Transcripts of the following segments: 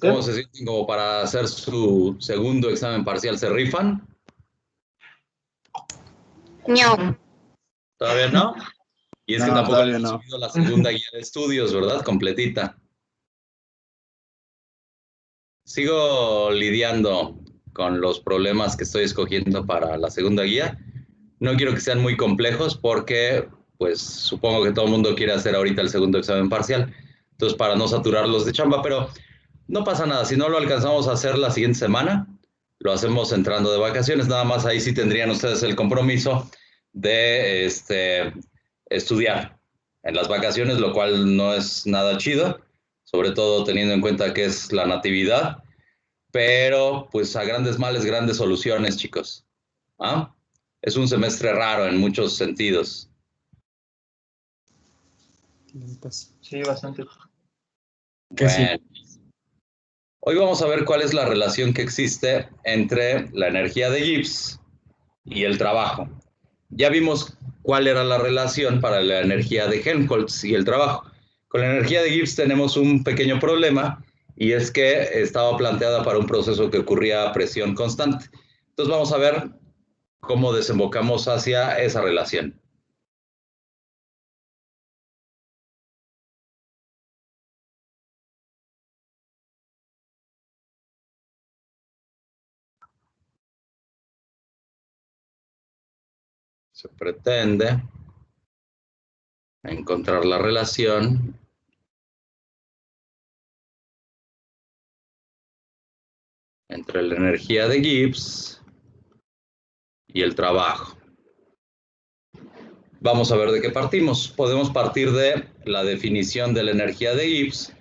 ¿Cómo se sienten como para hacer su segundo examen parcial? ¿Se rifan? No. ¿Todavía no? Y es que No, tampoco le todavía hemos no. subido la segunda guía de estudios, ¿verdad? Completita. Sigo lidiando con los problemas que estoy escogiendo para la segunda guía. No quiero que sean muy complejos porque, pues, supongo que todo el mundo quiere hacer ahorita el segundo examen parcial. Entonces, para no saturarlos de chamba, pero no pasa nada. Si no lo alcanzamos a hacer la siguiente semana, lo hacemos entrando de vacaciones. Nada más ahí sí tendrían ustedes el compromiso de estudiar en las vacaciones, lo cual no es nada chido, sobre todo teniendo en cuenta que es la natividad. Pero, pues, a grandes males, grandes soluciones, chicos. ¿Ah? Es un semestre raro en muchos sentidos. Sí, bastante. Bueno, hoy vamos a ver cuál es la relación que existe entre la energía de Gibbs y el trabajo. Ya vimos cuál era la relación para la energía de Helmholtz y el trabajo. Con la energía de Gibbs tenemos un pequeño problema y es que estaba planteada para un proceso que ocurría a presión constante. Entonces vamos a ver cómo desembocamos hacia esa relación. Se pretende encontrar la relación entre la energía de Gibbs y el trabajo. Vamos a ver de qué partimos. Podemos partir de la definición de la energía de Gibbs,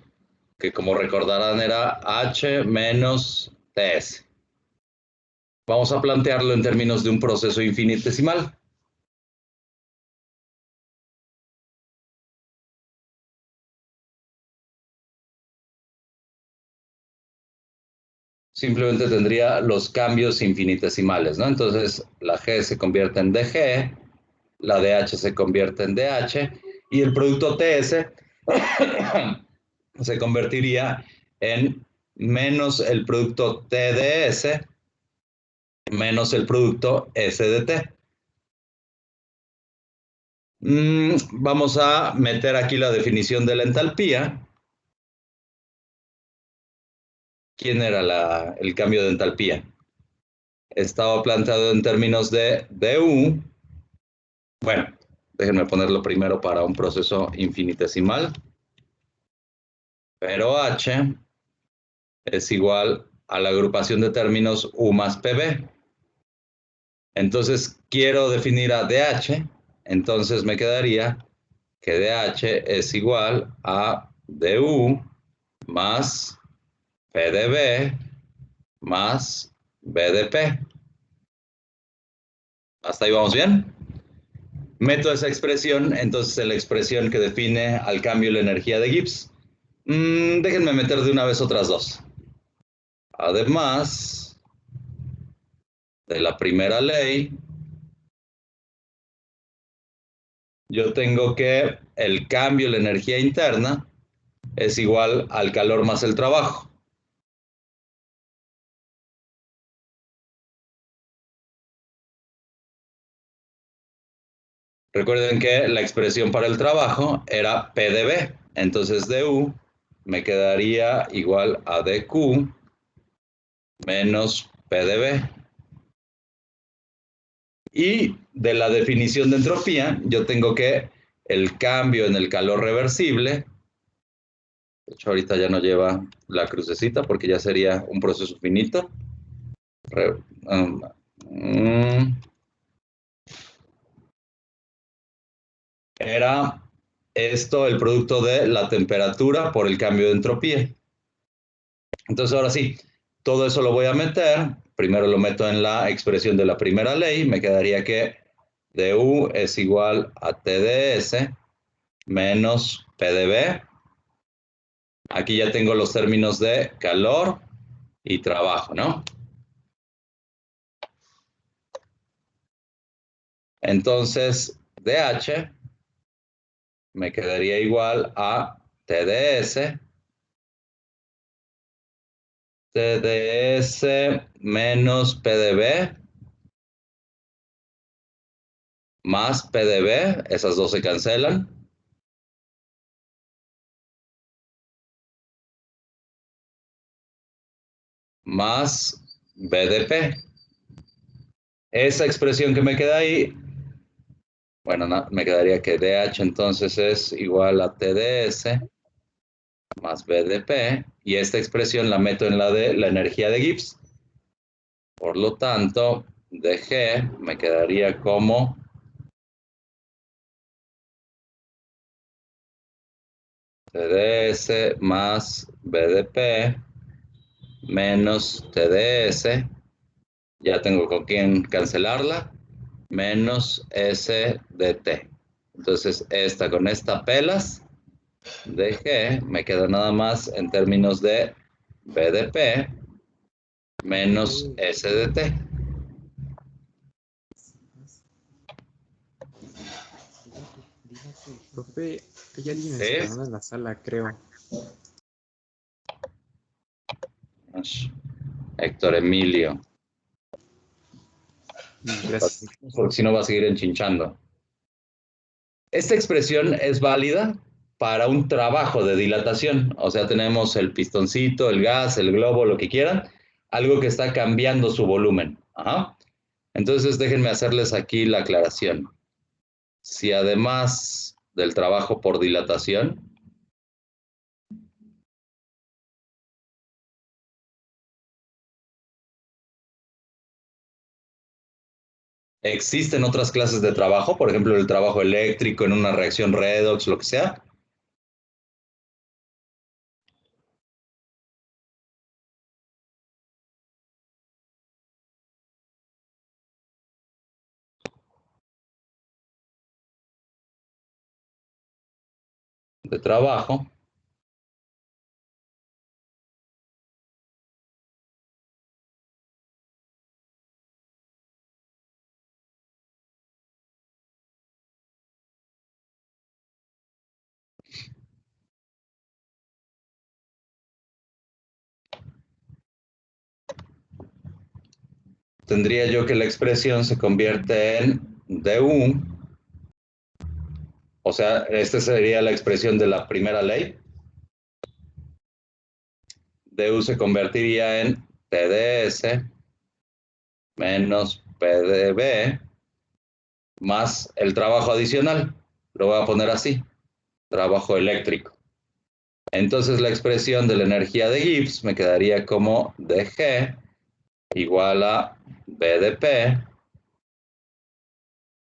que como recordarán era H menos Ts. Vamos a plantearlo en términos de un proceso infinitesimal. Simplemente tendría los cambios infinitesimales, ¿no? Entonces la G se convierte en dG, la DH se convierte en DH y el producto TS se convertiría en menos el producto TDS menos el producto SDT. Vamos a meter aquí la definición de la entalpía. ¿Quién era el cambio de entalpía? Estaba planteado en términos de du. Bueno, déjenme ponerlo primero para un proceso infinitesimal. Pero H es igual a la agrupación de términos U más PB. Entonces quiero definir a DH, entonces me quedaría que DH es igual a DU más PDB más BDP. ¿Hasta ahí vamos bien? Meto esa expresión, entonces en la expresión que define al cambio la energía de Gibbs. Déjenme meter de una vez otras dos. Además de la primera ley, yo tengo que el cambio, la energía interna, es igual al calor más el trabajo. Recuerden que la expresión para el trabajo era PdB, entonces du me quedaría igual a dq menos PdB. Y de la definición de entropía, yo tengo que el cambio en el calor reversible, de hecho ahorita ya no lleva la crucecita porque ya sería un proceso finito. Era esto el producto de la temperatura por el cambio de entropía. Entonces ahora sí, todo eso lo voy a meter. Primero lo meto en la expresión de la primera ley. Me quedaría que du es igual a TdS menos PdB. Aquí ya tengo los términos de calor y trabajo, ¿no? Entonces, dH me quedaría igual a TdS TDS menos PdB más PdB, esas dos se cancelan. Más BDP. Esa expresión que me queda ahí, bueno, no, me quedaría que DH entonces es igual a TDS más BDP, y esta expresión la meto en la de la energía de Gibbs. Por lo tanto, DG me quedaría como TDS más BDP menos TDS, ya tengo con quién cancelarla, menos SDT. Entonces, esta con esta pelas, DG, me queda nada más en términos de BDP menos SDT. Profe, hay alguien ¿Sí? esperando en la sala, creo. Héctor Emilio. Gracias. Porque si no va a seguir enchinchando. Esta expresión es válida para un trabajo de dilatación. O sea, tenemos el pistoncito, el gas, el globo, lo que quieran, algo que está cambiando su volumen. Ajá. Entonces, déjenme hacerles aquí la aclaración. Si además del trabajo por dilatación, existen otras clases de trabajo, por ejemplo, el trabajo eléctrico en una reacción redox, lo que sea. De trabajo. Tendría yo que la expresión se convierte en du, o sea, esta sería la expresión de la primera ley. Du se convertiría en TDS menos PdB más el trabajo adicional. Lo voy a poner así, trabajo eléctrico. Entonces la expresión de la energía de Gibbs me quedaría como dG igual a BDP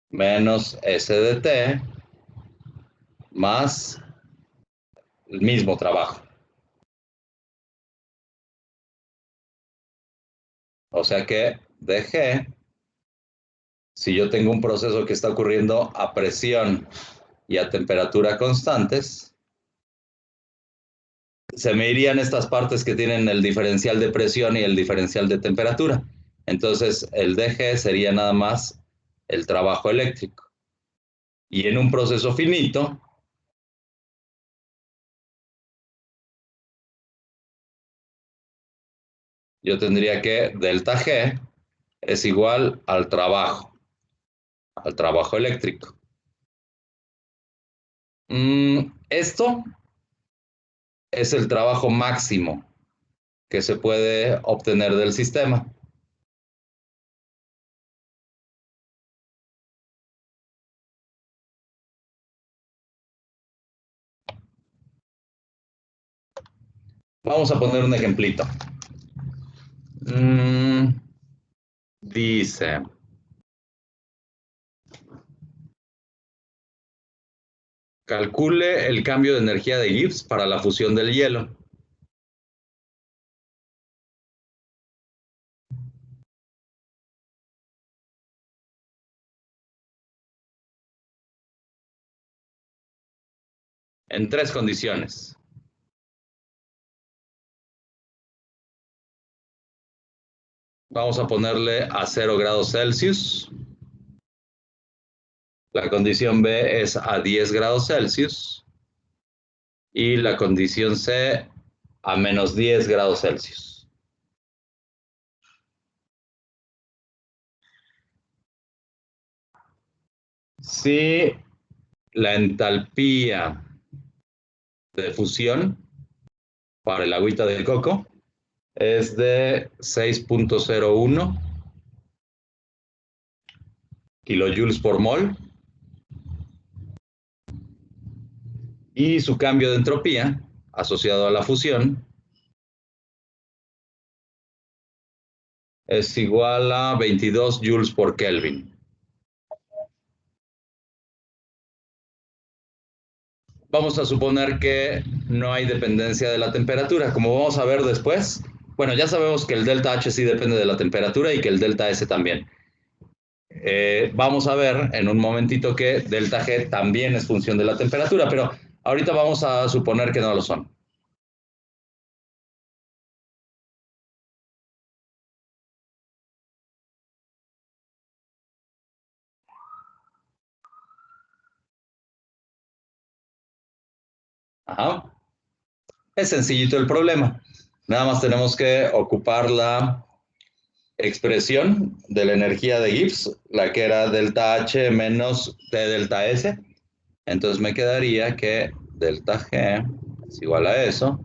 menos SDT más el mismo trabajo. O sea que dG, si yo tengo un proceso que está ocurriendo a presión y a temperatura constantes, se me irían estas partes que tienen el diferencial de presión y el diferencial de temperatura. Entonces, el dG sería nada más el trabajo eléctrico. Y en un proceso finito, yo tendría que delta G es igual al trabajo eléctrico. Esto es el trabajo máximo que se puede obtener del sistema. Vamos a poner un ejemplito. Dice, calcule el cambio de energía de Gibbs para la fusión del hielo. En tres condiciones. Vamos a ponerle a 0 grados Celsius. La condición B es a 10 grados Celsius. Y la condición C a menos 10 grados Celsius. si la entalpía de fusión para el agüita de coco es de 6.01 kilojoules por mol y su cambio de entropía asociado a la fusión es igual a 22 joules por Kelvin. Vamos a suponer que no hay dependencia de la temperatura. Como vamos a ver después, bueno, ya sabemos que el delta H sí depende de la temperatura y que el delta S también. Vamos a ver en un momentito que delta G también es función de la temperatura, pero ahorita vamos a suponer que no lo son. Ajá. Es sencillito el problema. Nada más tenemos que ocupar la expresión de la energía de Gibbs, la que era delta H menos T delta S. Entonces me quedaría que delta G es igual a eso.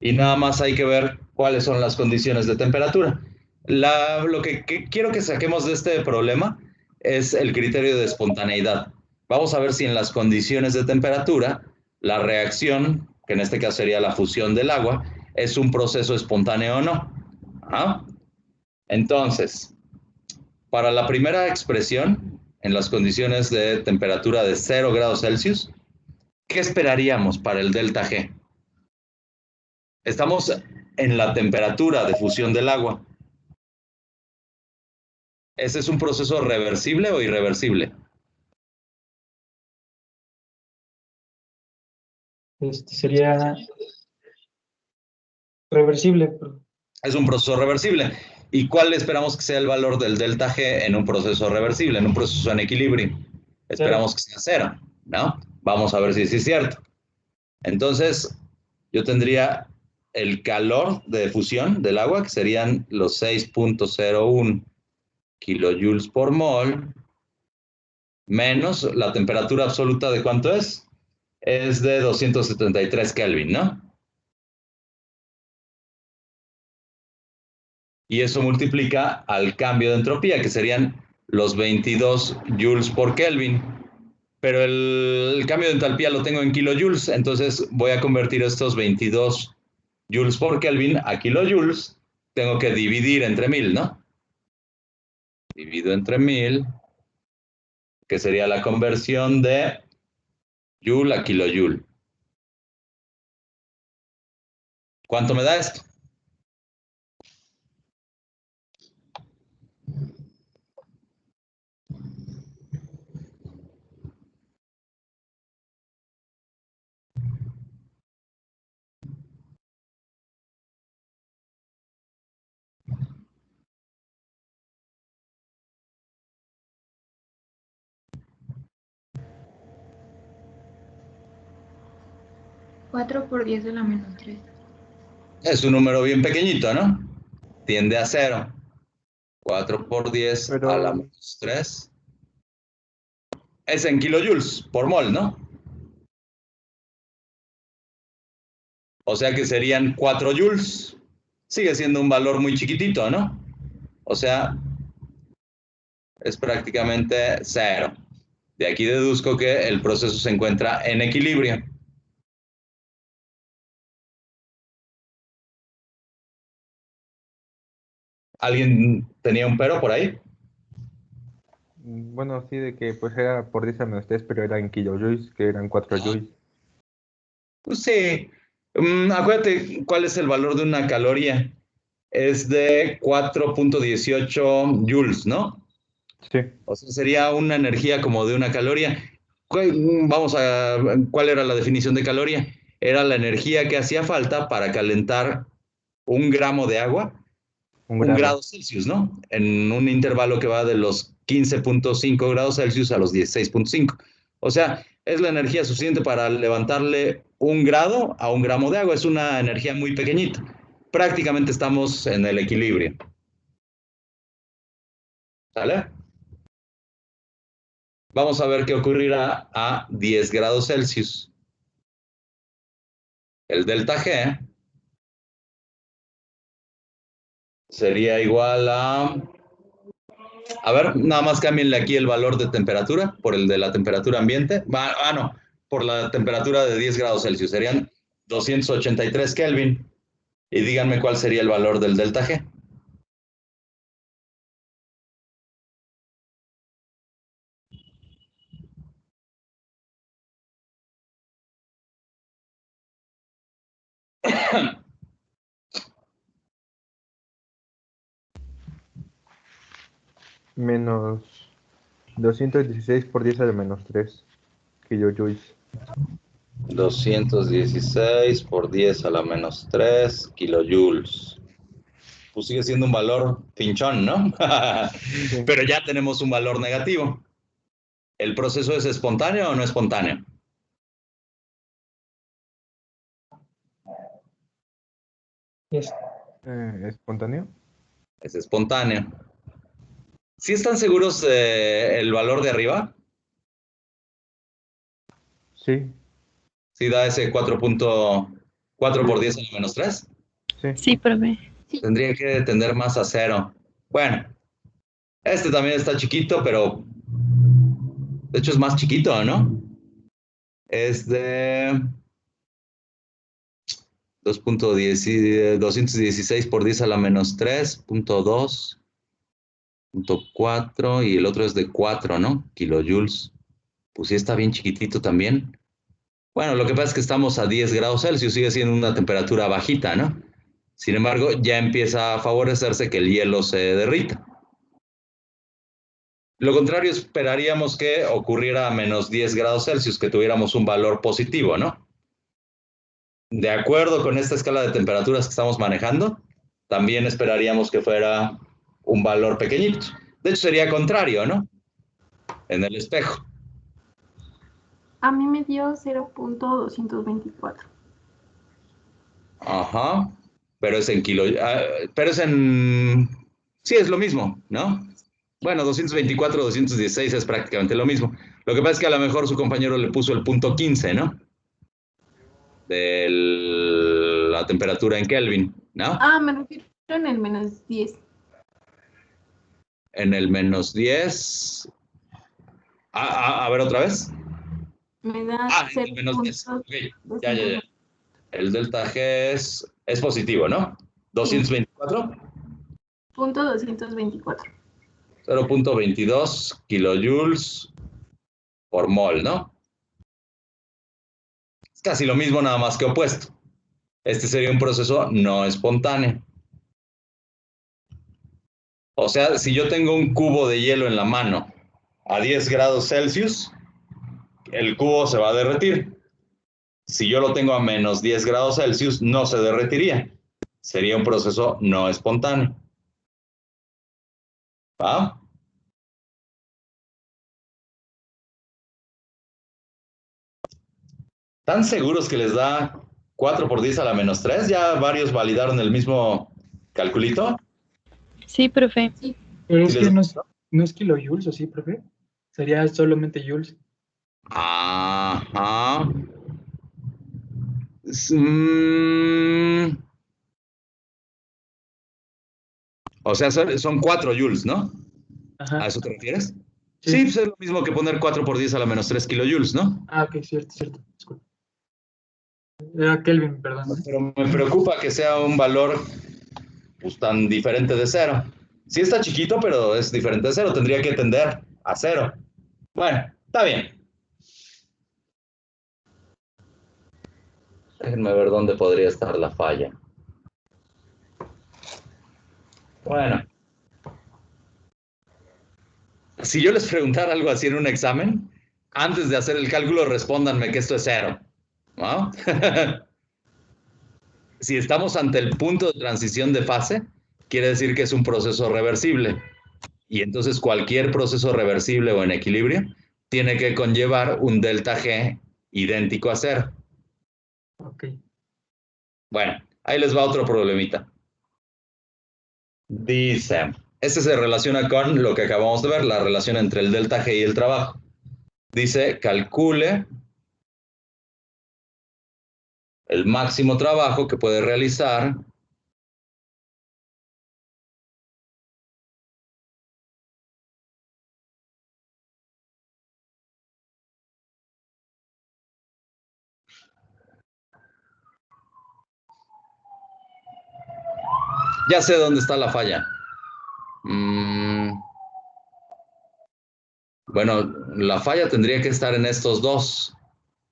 Y nada más hay que ver cuáles son las condiciones de temperatura. Lo que quiero que saquemos de este problema es el criterio de espontaneidad. Vamos a ver si en las condiciones de temperatura la reacción, que en este caso sería la fusión del agua, es un proceso espontáneo o no. ¿Ah? Entonces, para la primera expresión, en las condiciones de temperatura de 0 grados Celsius, ¿qué esperaríamos para el delta G? Estamos en la temperatura de fusión del agua. ¿Ese es un proceso reversible o irreversible? Sería reversible. Es un proceso reversible. ¿Y cuál esperamos que sea el valor del delta G en un proceso reversible, en un proceso en equilibrio? Esperamos que sea 0, ¿no? Vamos a ver si sí es cierto. Entonces, yo tendría el calor de fusión del agua, que serían los 6.01 kilojoules por mol, menos la temperatura absoluta de ¿cuánto es? Es de 273 Kelvin, ¿no? Y eso multiplica al cambio de entropía, que serían los 22 joules por Kelvin. Pero el cambio de entalpía lo tengo en kilojoules, entonces voy a convertir estos 22 joules por Kelvin a kilojoules. Tengo que dividir entre 1000, ¿no? Divido entre 1000, que sería la conversión de joule a kilojoule. ¿Cuánto me da esto? Cuatro por 10 a la menos 3. Es un número bien pequeñito, ¿no? Tiende a 0. 4 por 10 a la menos 3. Es en kilojoules por mol, ¿no? O sea que serían 4 joules. Sigue siendo un valor muy chiquitito, ¿no? O sea, es prácticamente 0. De aquí deduzco que el proceso se encuentra en equilibrio. ¿Alguien tenía un pero por ahí? Bueno, sí, de que pues era por 10 a menos 3, pero eran kilojoules, que eran 4 joules. Pues sí. Acuérdate cuál es el valor de una caloría. Es de 4.18 joules, ¿no? Sí. O sea, sería una energía como de una caloría. ¿Cuál era la definición de caloría? Era la energía que hacía falta para calentar 1 gramo de agua, 1 grado Celsius, ¿no? En un intervalo que va de los 15.5 grados Celsius a los 16.5. O sea, es la energía suficiente para levantarle 1 grado a 1 gramo de agua. Es una energía muy pequeñita. Prácticamente estamos en el equilibrio. ¿Sale? Vamos a ver qué ocurrirá a 10 grados Celsius. El delta G sería igual a ver, nada más cámbienle aquí el valor de temperatura por el de la temperatura ambiente. No, por la temperatura de 10 grados Celsius. Serían 283 Kelvin. Y díganme cuál sería el valor del delta G. Menos 216 por 10 a la menos 3 kilojoules. 216 por 10 a la menos 3 kilojoules. Pues sigue siendo un valor pinchón, ¿no? Sí. Pero ya tenemos un valor negativo. ¿El proceso es espontáneo o no espontáneo? Es- ¿Espontáneo? Es espontáneo. ¿Sí están seguros el valor de arriba? Sí, ¿Sí da ese 4.4 por 10 a la menos 3? sí. Sí, profe. Tendría que tender más a 0. Bueno, este también está chiquito, pero de hecho es más chiquito, ¿no? Es de 216 por 10 a la menos 3, 2, 4 y el otro es de 4, ¿no? Kilojoules. Pues sí está bien chiquitito también. Bueno, lo que pasa es que estamos a 10 grados Celsius, sigue siendo una temperatura bajita, ¿no? Sin embargo, ya empieza a favorecerse que el hielo se derrita. Lo contrario, esperaríamos que ocurriera a menos 10 grados Celsius, que tuviéramos un valor positivo, ¿no? De acuerdo con esta escala de temperaturas que estamos manejando, también esperaríamos que fuera un valor pequeñito. De hecho, sería contrario, ¿no? En el espejo. A mí me dio 0.224. Ajá. Pero es en kilo. Pero es en. Sí, es lo mismo, ¿no? Bueno, 224, 216 es prácticamente lo mismo. Lo que pasa es que a lo mejor su compañero le puso el punto 15, ¿no? De la temperatura en Kelvin, ¿no? Ah, me refiero en el menos 10. En el menos 10. A ver otra vez. Me da En el menos 10. Ok, ya. 0.224. El delta G es positivo, ¿no? 224. 0.22 kilojoules por mol, ¿no? Es casi lo mismo, nada más que opuesto. Este sería un proceso no espontáneo. O sea, si yo tengo un cubo de hielo en la mano a 10 grados Celsius, el cubo se va a derretir. Si yo lo tengo a menos 10 grados Celsius, no se derretiría. Sería un proceso no espontáneo. ¿Va? ¿Están seguros que les da 4 por 10 a la menos 3? ¿Ya varios validaron el mismo calculito? Sí, profe. Pero es ¿Sí que les- no es kilojoules, ¿o sí, profe? Sería solamente joules. Ajá. Mm, o sea, son 4 joules, ¿no? ¿A Ajá. eso te refieres? Sí. Sí, pues es lo mismo que poner 4 por 10 a la menos 3 kilojoules, ¿no? Ah, ok, cierto. Disculpe. Era Kelvin, perdón. Pero me preocupa que sea un valor pues, tan diferente de 0. Sí está chiquito, pero es diferente de 0. Tendría que tender a 0. Bueno, está bien. Déjenme ver dónde podría estar la falla. Bueno. Si yo les preguntara algo así en un examen, antes de hacer el cálculo, respóndanme que esto es 0, ¿no? Si estamos ante el punto de transición de fase, quiere decir que es un proceso reversible. Y entonces cualquier proceso reversible o en equilibrio tiene que conllevar un delta G idéntico a 0. Ok. Bueno, ahí les va otro problemita. Dice, Este se relaciona con lo que acabamos de ver, la relación entre el delta G y el trabajo. Dice, calcule el máximo trabajo que puede realizar ya sé dónde está la falla. Bueno, la falla tendría que estar en estos dos,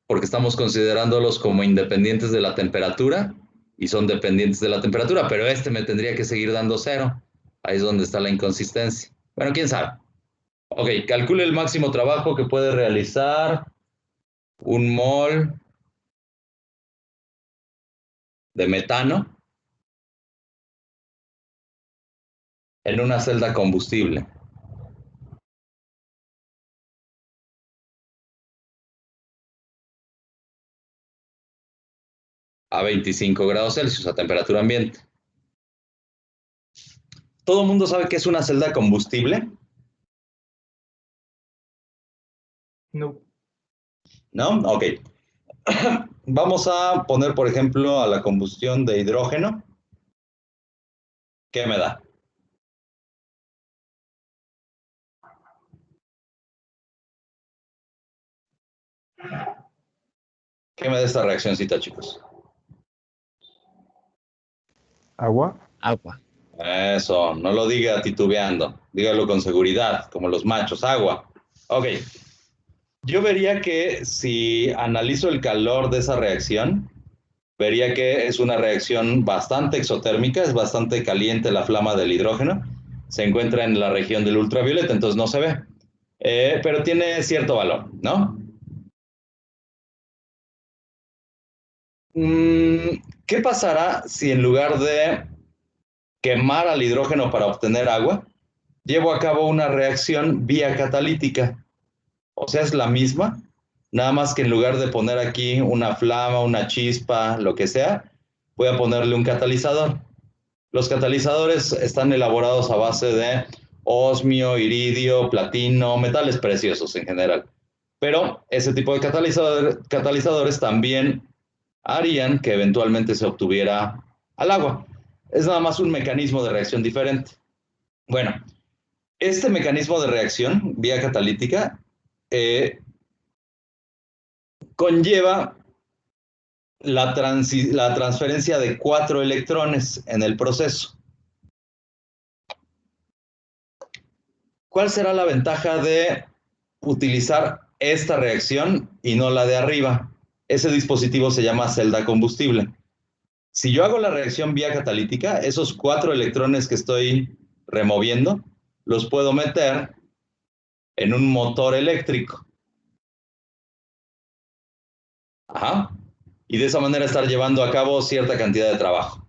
porque estamos considerándolos como independientes de la temperatura y son dependientes de la temperatura, pero este me tendría que seguir dando 0. Ahí es donde está la inconsistencia. Bueno, quién sabe. Ok, calcule el máximo trabajo que puede realizar un mol de metano en una celda combustible. A 25 grados Celsius, a temperatura ambiente. ¿Todo el mundo sabe qué es una celda combustible? No. ¿No? Ok. Vamos a poner, por ejemplo, a la combustión de hidrógeno. ¿Qué me da? ¿Qué me da esta reaccióncita, chicos? Agua. Agua. Eso, no lo diga titubeando, dígalo con seguridad, como los machos, agua. Ok, yo vería que si analizo el calor de esa reacción, vería que es una reacción bastante exotérmica, es bastante caliente la flama del hidrógeno, se encuentra en la región del ultravioleta, entonces no se ve, pero tiene cierto valor, ¿no? ¿Qué pasará si en lugar de quemar al hidrógeno para obtener agua, llevo a cabo una reacción vía catalítica? O sea, es la misma, nada más que en lugar de poner aquí una flama, una chispa, lo que sea, voy a ponerle un catalizador. Los catalizadores están elaborados a base de osmio, iridio, platino, metales preciosos en general. Pero ese tipo de catalizadores también harían que eventualmente se obtuviera al agua. Es nada más un mecanismo de reacción diferente. Bueno, este mecanismo de reacción vía catalítica conlleva la transferencia de 4 electrones en el proceso. ¿Cuál será la ventaja de utilizar esta reacción y no la de arriba? Ese dispositivo se llama celda combustible. Si yo hago la reacción vía catalítica, esos 4 electrones que estoy removiendo, los puedo meter en un motor eléctrico. Ajá. Y de esa manera estar llevando a cabo cierta cantidad de trabajo.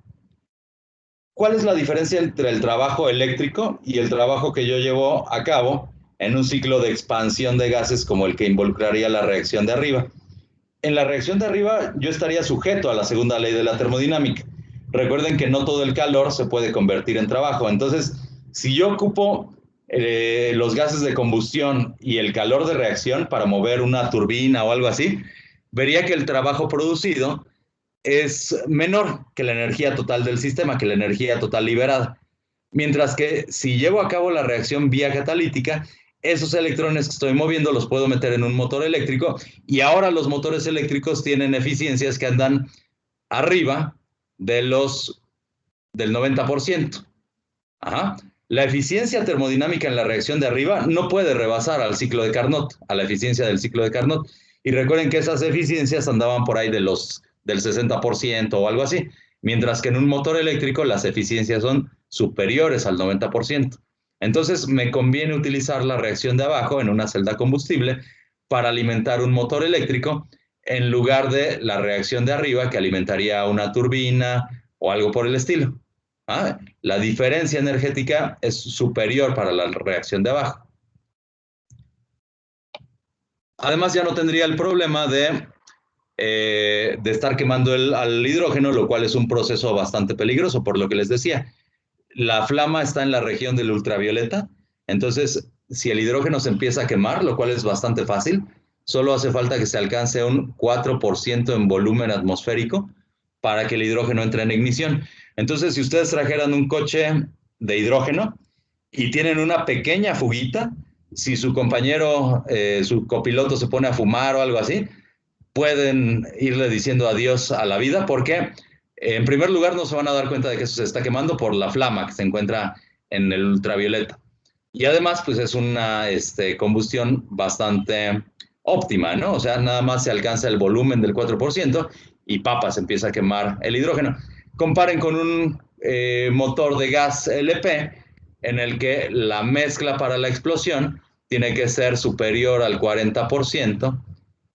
¿Cuál es la diferencia entre el trabajo eléctrico y el trabajo que yo llevo a cabo en un ciclo de expansión de gases como el que involucraría la reacción de arriba? En la reacción de arriba yo estaría sujeto a la segunda ley de la termodinámica. Recuerden que no todo el calor se puede convertir en trabajo. Entonces, si yo ocupo los gases de combustión y el calor de reacción para mover una turbina o algo así, vería que el trabajo producido es menor que la energía total del sistema, que la energía total liberada. Mientras que si llevo a cabo la reacción vía catalítica, esos electrones que estoy moviendo los puedo meter en un motor eléctrico y ahora los motores eléctricos tienen eficiencias que andan arriba del 90%. Ajá. La eficiencia termodinámica en la reacción de arriba no puede rebasar al ciclo de Carnot, a la eficiencia del ciclo de Carnot. Y recuerden que esas eficiencias andaban por ahí del 60% o algo así, mientras que en un motor eléctrico las eficiencias son superiores al 90%. Entonces me conviene utilizar la reacción de abajo en una celda combustible para alimentar un motor eléctrico en lugar de la reacción de arriba que alimentaría una turbina o algo por el estilo. La diferencia energética es superior para la reacción de abajo. Además, ya no tendría el problema de estar quemando al hidrógeno, lo cual es un proceso bastante peligroso, por lo que les decía. la flama está en la región del ultravioleta. Entonces, si el hidrógeno se empieza a quemar, lo cual es bastante fácil, solo hace falta que se alcance un 4% en volumen atmosférico para que el hidrógeno entre en ignición. Entonces, si ustedes trajeran un coche de hidrógeno y tienen una pequeña fuguita, si su compañero, su copiloto se pone a fumar o algo así, pueden irle diciendo adiós a la vida porque, en primer lugar, no se van a dar cuenta de que eso se está quemando por la flama que se encuentra en el ultravioleta. Y además, pues es una combustión bastante óptima, ¿no? O sea, nada más se alcanza el volumen del 4% y se empieza a quemar el hidrógeno. Comparen con un motor de gas LP en el que la mezcla para la explosión tiene que ser superior al 40%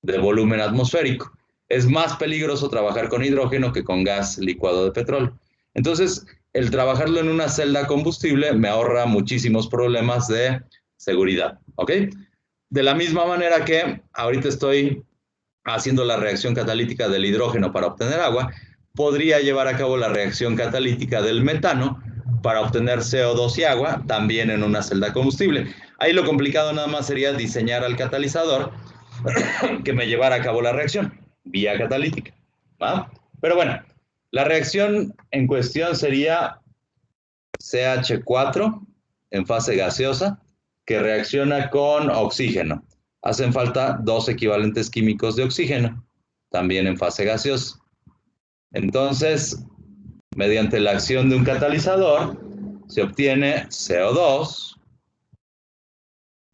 de volumen atmosférico. Es más peligroso trabajar con hidrógeno que con gas licuado de petróleo. Entonces, el trabajarlo en una celda combustible me ahorra muchísimos problemas de seguridad, ¿ok? De la misma manera que ahorita estoy haciendo la reacción catalítica del hidrógeno para obtener agua, podría llevar a cabo la reacción catalítica del metano para obtener CO2 y agua también en una celda combustible. Ahí lo complicado nada más sería diseñar al catalizador que me llevara a cabo la reacción vía catalítica, ¿va? Pero bueno, la reacción en cuestión sería CH4 en fase gaseosa que reacciona con oxígeno. Hacen falta 2 equivalentes químicos de oxígeno, también en fase gaseosa. Entonces, mediante la acción de un catalizador, se obtiene CO2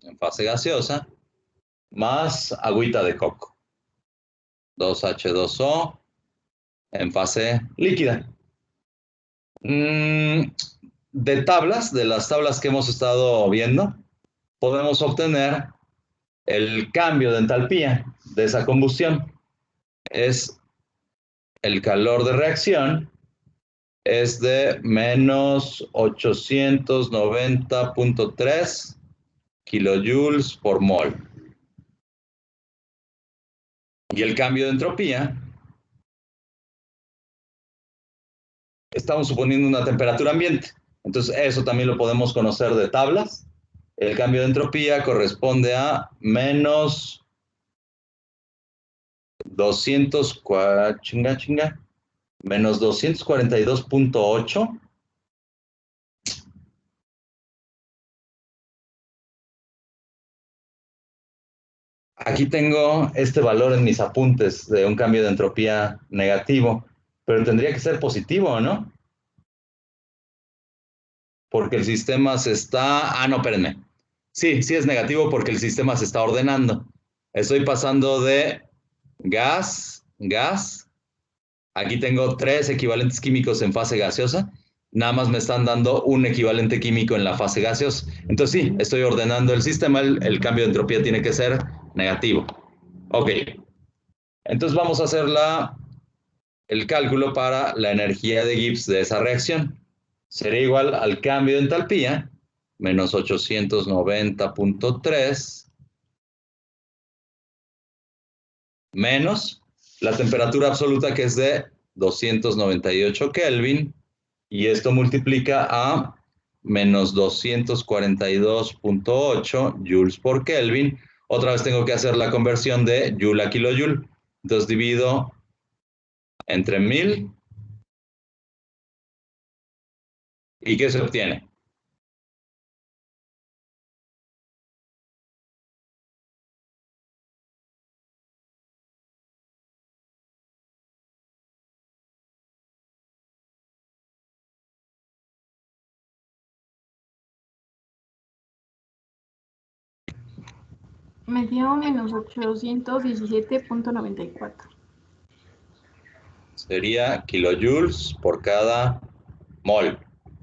en fase gaseosa más agüita de coco. 2H2O en fase líquida. De las tablas que hemos estado viendo, podemos obtener el cambio de entalpía de esa combustión. Es el calor de reacción, es de menos 890.3 kilojoules por mol. Y el cambio de entropía, estamos suponiendo una temperatura ambiente. Entonces, eso también lo podemos conocer de tablas. El cambio de entropía corresponde a menos 242.8. Aquí tengo este valor en mis apuntes de un cambio de entropía negativo, pero tendría que ser positivo, ¿no? Porque el sistema se está... no, espérenme. Sí es negativo porque el sistema se está ordenando. Estoy pasando de gas. Aquí tengo 3 equivalentes químicos en fase gaseosa. Nada más me están dando un equivalente químico en la fase gaseosa. Entonces sí, estoy ordenando el sistema. El cambio de entropía tiene que ser negativo. Ok. Entonces vamos a hacer el cálculo para la energía de Gibbs de esa reacción. Sería igual al cambio de entalpía, menos 890.3, menos la temperatura absoluta, que es de 298 Kelvin, y esto multiplica a menos 242.8 joules por Kelvin. Otra vez tengo que hacer la conversión de joule a kilojoule. Entonces divido entre 1000. ¿Y qué se obtiene? Me dio menos 817.94. Sería kilojoules por cada mol.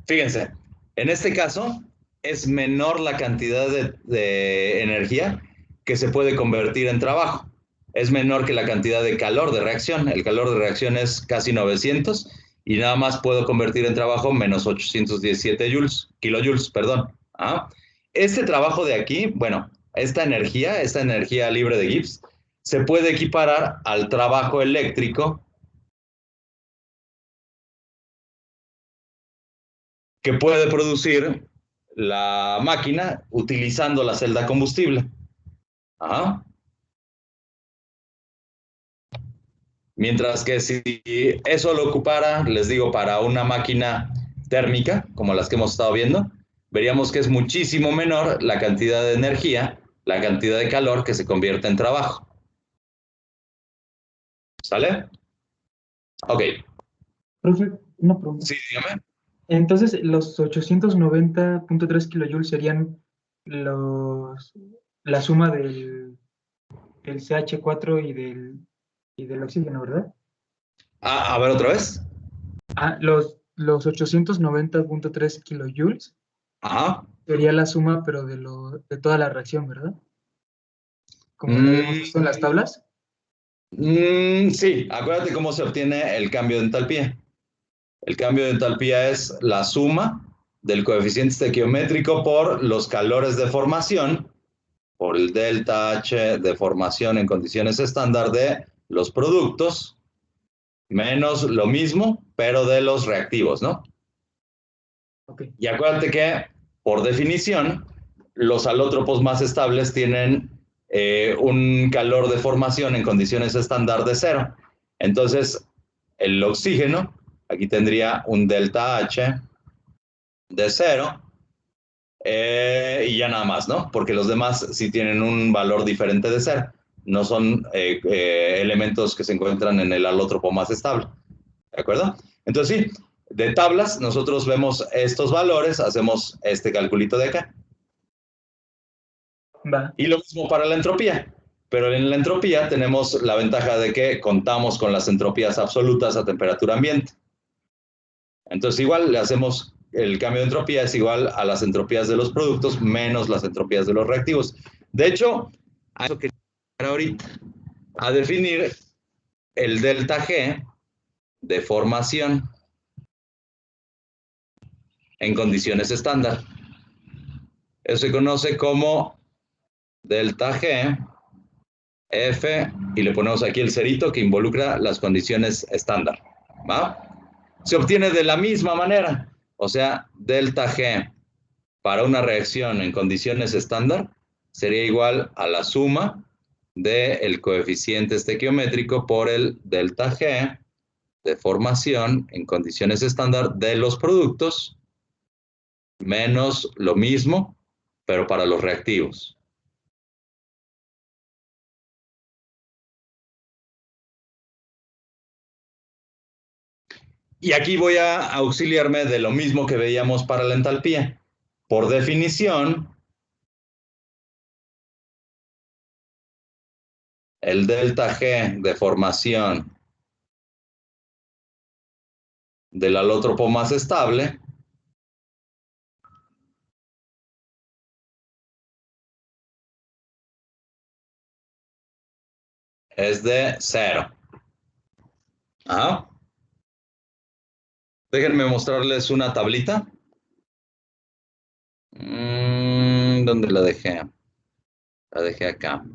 Fíjense, en este caso es menor la cantidad de energía que se puede convertir en trabajo. Es menor que la cantidad de calor de reacción. El calor de reacción es casi 900 y nada más puedo convertir en trabajo menos 817 kilojoules, perdón. Este trabajo de aquí, bueno, esta energía libre de Gibbs, se puede equiparar al trabajo eléctrico que puede producir la máquina utilizando la celda combustible. Ajá. Mientras que si eso lo ocupara, les digo, para una máquina térmica, como las que hemos estado viendo, veríamos que es muchísimo menor la cantidad de energía, la cantidad de calor que se convierte en trabajo. ¿Sale? Ok. Profe, una pregunta. Sí, dígame. Entonces, los 890.3 kilojoules serían la suma del CH4 y del oxígeno, ¿verdad? A ver otra vez. Ah, los 890.3 kilojoules Ajá. sería la suma, pero de toda la reacción, ¿verdad? Como lo habíamos visto en las tablas. Sí, acuérdate cómo se obtiene el cambio de entalpía. El cambio de entalpía es la suma del coeficiente estequiométrico por los calores de formación, por el delta H de formación en condiciones estándar de los productos, menos lo mismo, pero de los reactivos, ¿no? Okay. Y acuérdate que, por definición, los alótropos más estables tienen un calor de formación en condiciones estándar de 0. Entonces, el oxígeno, aquí tendría un delta H de 0, y ya nada más, ¿no? Porque los demás sí tienen un valor diferente de 0. No son elementos que se encuentran en el alótropo más estable. ¿De acuerdo? Entonces sí, de tablas nosotros vemos estos valores, hacemos este calculito de acá. Va. Y lo mismo para la entropía. Pero en la entropía tenemos la ventaja de que contamos con las entropías absolutas a temperatura ambiente. Entonces igual le hacemos el cambio de entropía es igual a las entropías de los productos menos las entropías de los reactivos. De hecho, a eso quería llegar ahorita, a definir el delta G de formación en condiciones estándar. Eso se conoce como delta G, F, y le ponemos aquí el cerito que involucra las condiciones estándar. ¿Va? Se obtiene de la misma manera. O sea, delta G para una reacción en condiciones estándar sería igual a la suma del coeficiente estequiométrico por el delta G de formación en condiciones estándar de los productos menos lo mismo, pero para los reactivos. Y aquí voy a auxiliarme de lo mismo que veíamos para la entalpía. Por definición, el delta G de formación del alótropo más estable es de 0. Ajá. Déjenme mostrarles una tablita. ¿Dónde la dejé? La dejé acá.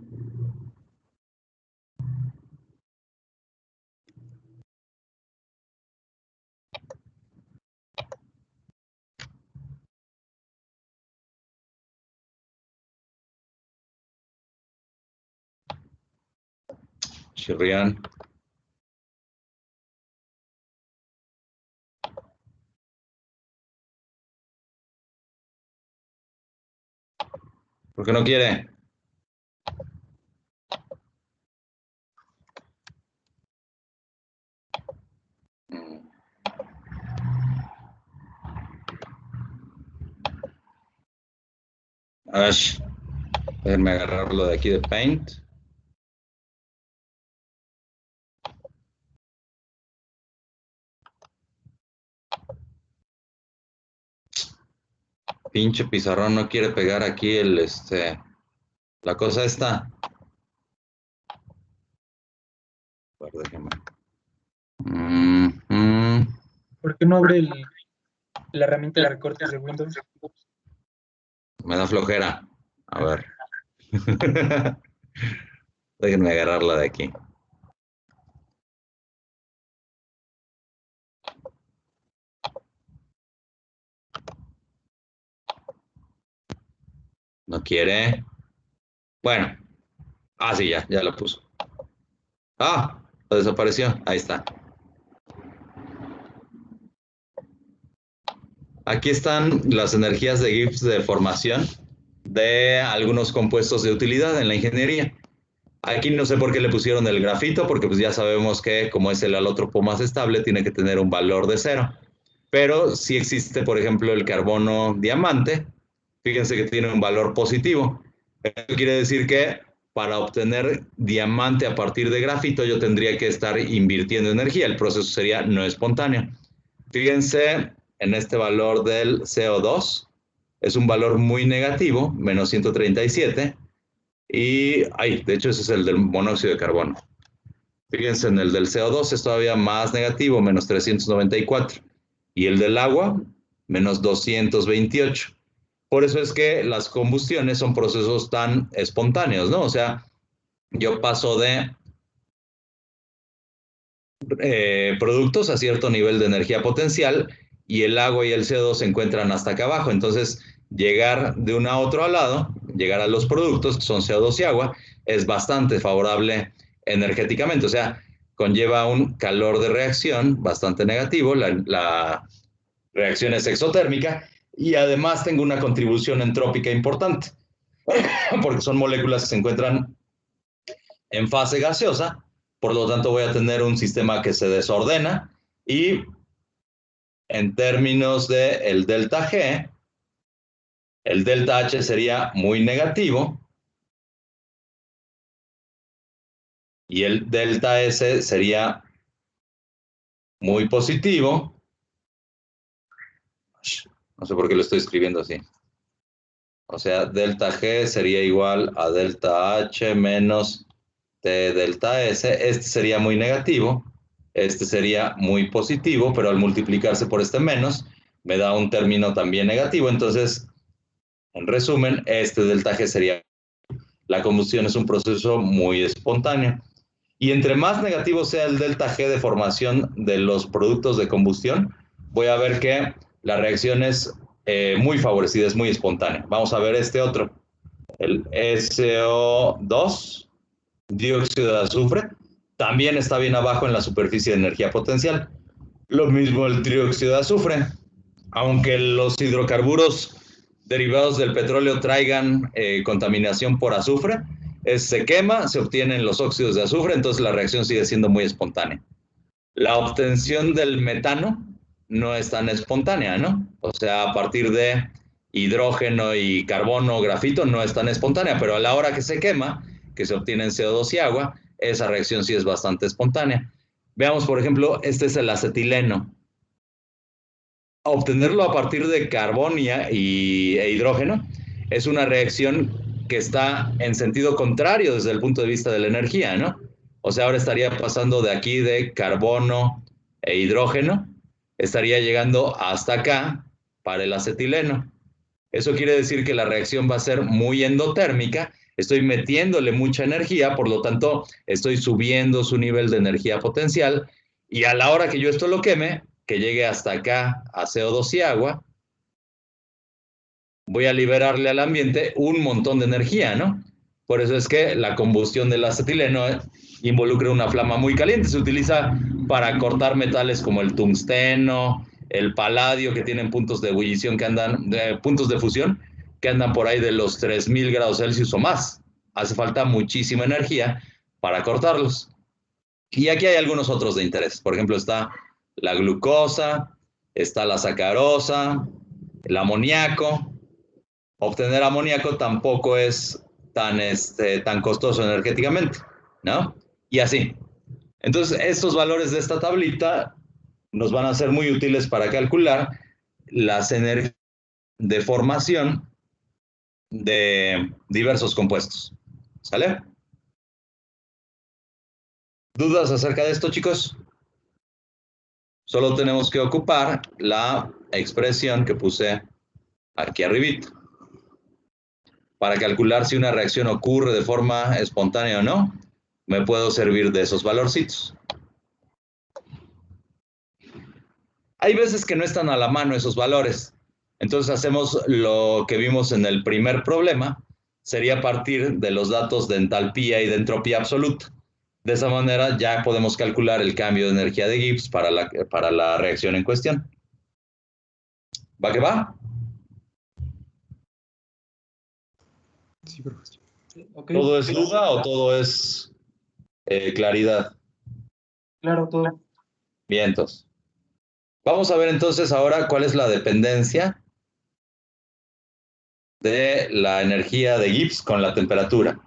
Chirrián. ¿Por qué no quiere? A ver, déjenme agarrarlo de aquí de Paint. Pinche pizarrón no quiere pegar aquí la cosa esta. A ver, déjenme. ¿Por qué no abre la herramienta de recortes de Windows? Me da flojera. A ver. Déjenme agarrarla de aquí. quiere. Bueno, sí, ya lo puso. Desapareció. Ahí está. Aquí están las energías de Gibbs de formación de algunos compuestos de utilidad en la ingeniería. Aquí no sé por qué le pusieron el grafito, porque pues ya sabemos que como es el alótropo más estable, tiene que tener un valor de 0. Pero sí existe, por ejemplo, el carbono diamante. Fíjense que tiene un valor positivo. Eso quiere decir que para obtener diamante a partir de grafito yo tendría que estar invirtiendo energía. El proceso sería no espontáneo. Fíjense en este valor del CO2. Es un valor muy negativo, menos 137. Y, de hecho ese es el del monóxido de carbono. Fíjense en el del CO2 es todavía más negativo, menos 394. Y el del agua, menos 228. Por eso es que las combustiones son procesos tan espontáneos, ¿no? O sea, yo paso de productos a cierto nivel de energía potencial y el agua y el CO2 se encuentran hasta acá abajo. Entonces, llegar de uno a otro lado, llegar a los productos, que son CO2 y agua, es bastante favorable energéticamente. O sea, conlleva un calor de reacción bastante negativo, la reacción es exotérmica, y además tengo una contribución entrópica importante, porque son moléculas que se encuentran en fase gaseosa, por lo tanto voy a tener un sistema que se desordena y en términos del delta G, el delta H sería muy negativo y el delta S sería muy positivo. No sé por qué lo estoy escribiendo así. O sea, delta G sería igual a delta H menos T delta S. Este sería muy negativo, este sería muy positivo, pero al multiplicarse por este menos, me da un término también negativo. Entonces, en resumen, este delta G sería... La combustión es un proceso muy espontáneo. Y entre más negativo sea el delta G de formación de los productos de combustión, voy a ver que la reacción es muy favorecida, es muy espontánea. Vamos a ver este otro, el SO2, dióxido de azufre, también está bien abajo en la superficie de energía potencial. Lo mismo el trióxido de azufre, aunque los hidrocarburos derivados del petróleo traigan contaminación por azufre, se quema, se obtienen los óxidos de azufre, entonces la reacción sigue siendo muy espontánea. La obtención del metano no es tan espontánea, ¿no? O sea, a partir de hidrógeno y carbono, grafito, no es tan espontánea, pero a la hora que se quema, que se obtienen CO2 y agua, esa reacción sí es bastante espontánea. Veamos, por ejemplo, este es el acetileno. Obtenerlo a partir de carbón e hidrógeno es una reacción que está en sentido contrario desde el punto de vista de la energía, ¿no? O sea, ahora estaría pasando de aquí de carbono e hidrógeno, estaría llegando hasta acá para el acetileno. Eso quiere decir que la reacción va a ser muy endotérmica, estoy metiéndole mucha energía, por lo tanto, estoy subiendo su nivel de energía potencial, y a la hora que yo esto lo queme, que llegue hasta acá a CO2 y agua, voy a liberarle al ambiente un montón de energía, ¿no? Por eso es que la combustión del acetileno involucra una flama muy caliente. Se utiliza para cortar metales como el tungsteno, el paladio, que tienen puntos de ebullición que andan, puntos de fusión, que andan por ahí de los 3000 grados Celsius o más. Hace falta muchísima energía para cortarlos. Y aquí hay algunos otros de interés. Por ejemplo, está la glucosa, está la sacarosa, el amoníaco. Obtener amoníaco tampoco es tan costoso energéticamente, ¿no? Y así. Entonces, estos valores de esta tablita nos van a ser muy útiles para calcular las energías de formación de diversos compuestos. ¿Sale? ¿Dudas acerca de esto, chicos? Solo tenemos que ocupar la expresión que puse aquí arribita para calcular si una reacción ocurre de forma espontánea o no. Me puedo servir de esos valorcitos. Hay veces que no están a la mano esos valores. Entonces hacemos lo que vimos en el primer problema, sería a partir de los datos de entalpía y de entropía absoluta. De esa manera ya podemos calcular el cambio de energía de Gibbs para la reacción en cuestión. ¿Va que va? Sí, profesor. Ok, ¿Todo es duda o todo es claridad? claro, todo. Bien, entonces. Vamos a ver entonces ahora cuál es la dependencia de la energía de Gibbs con la temperatura.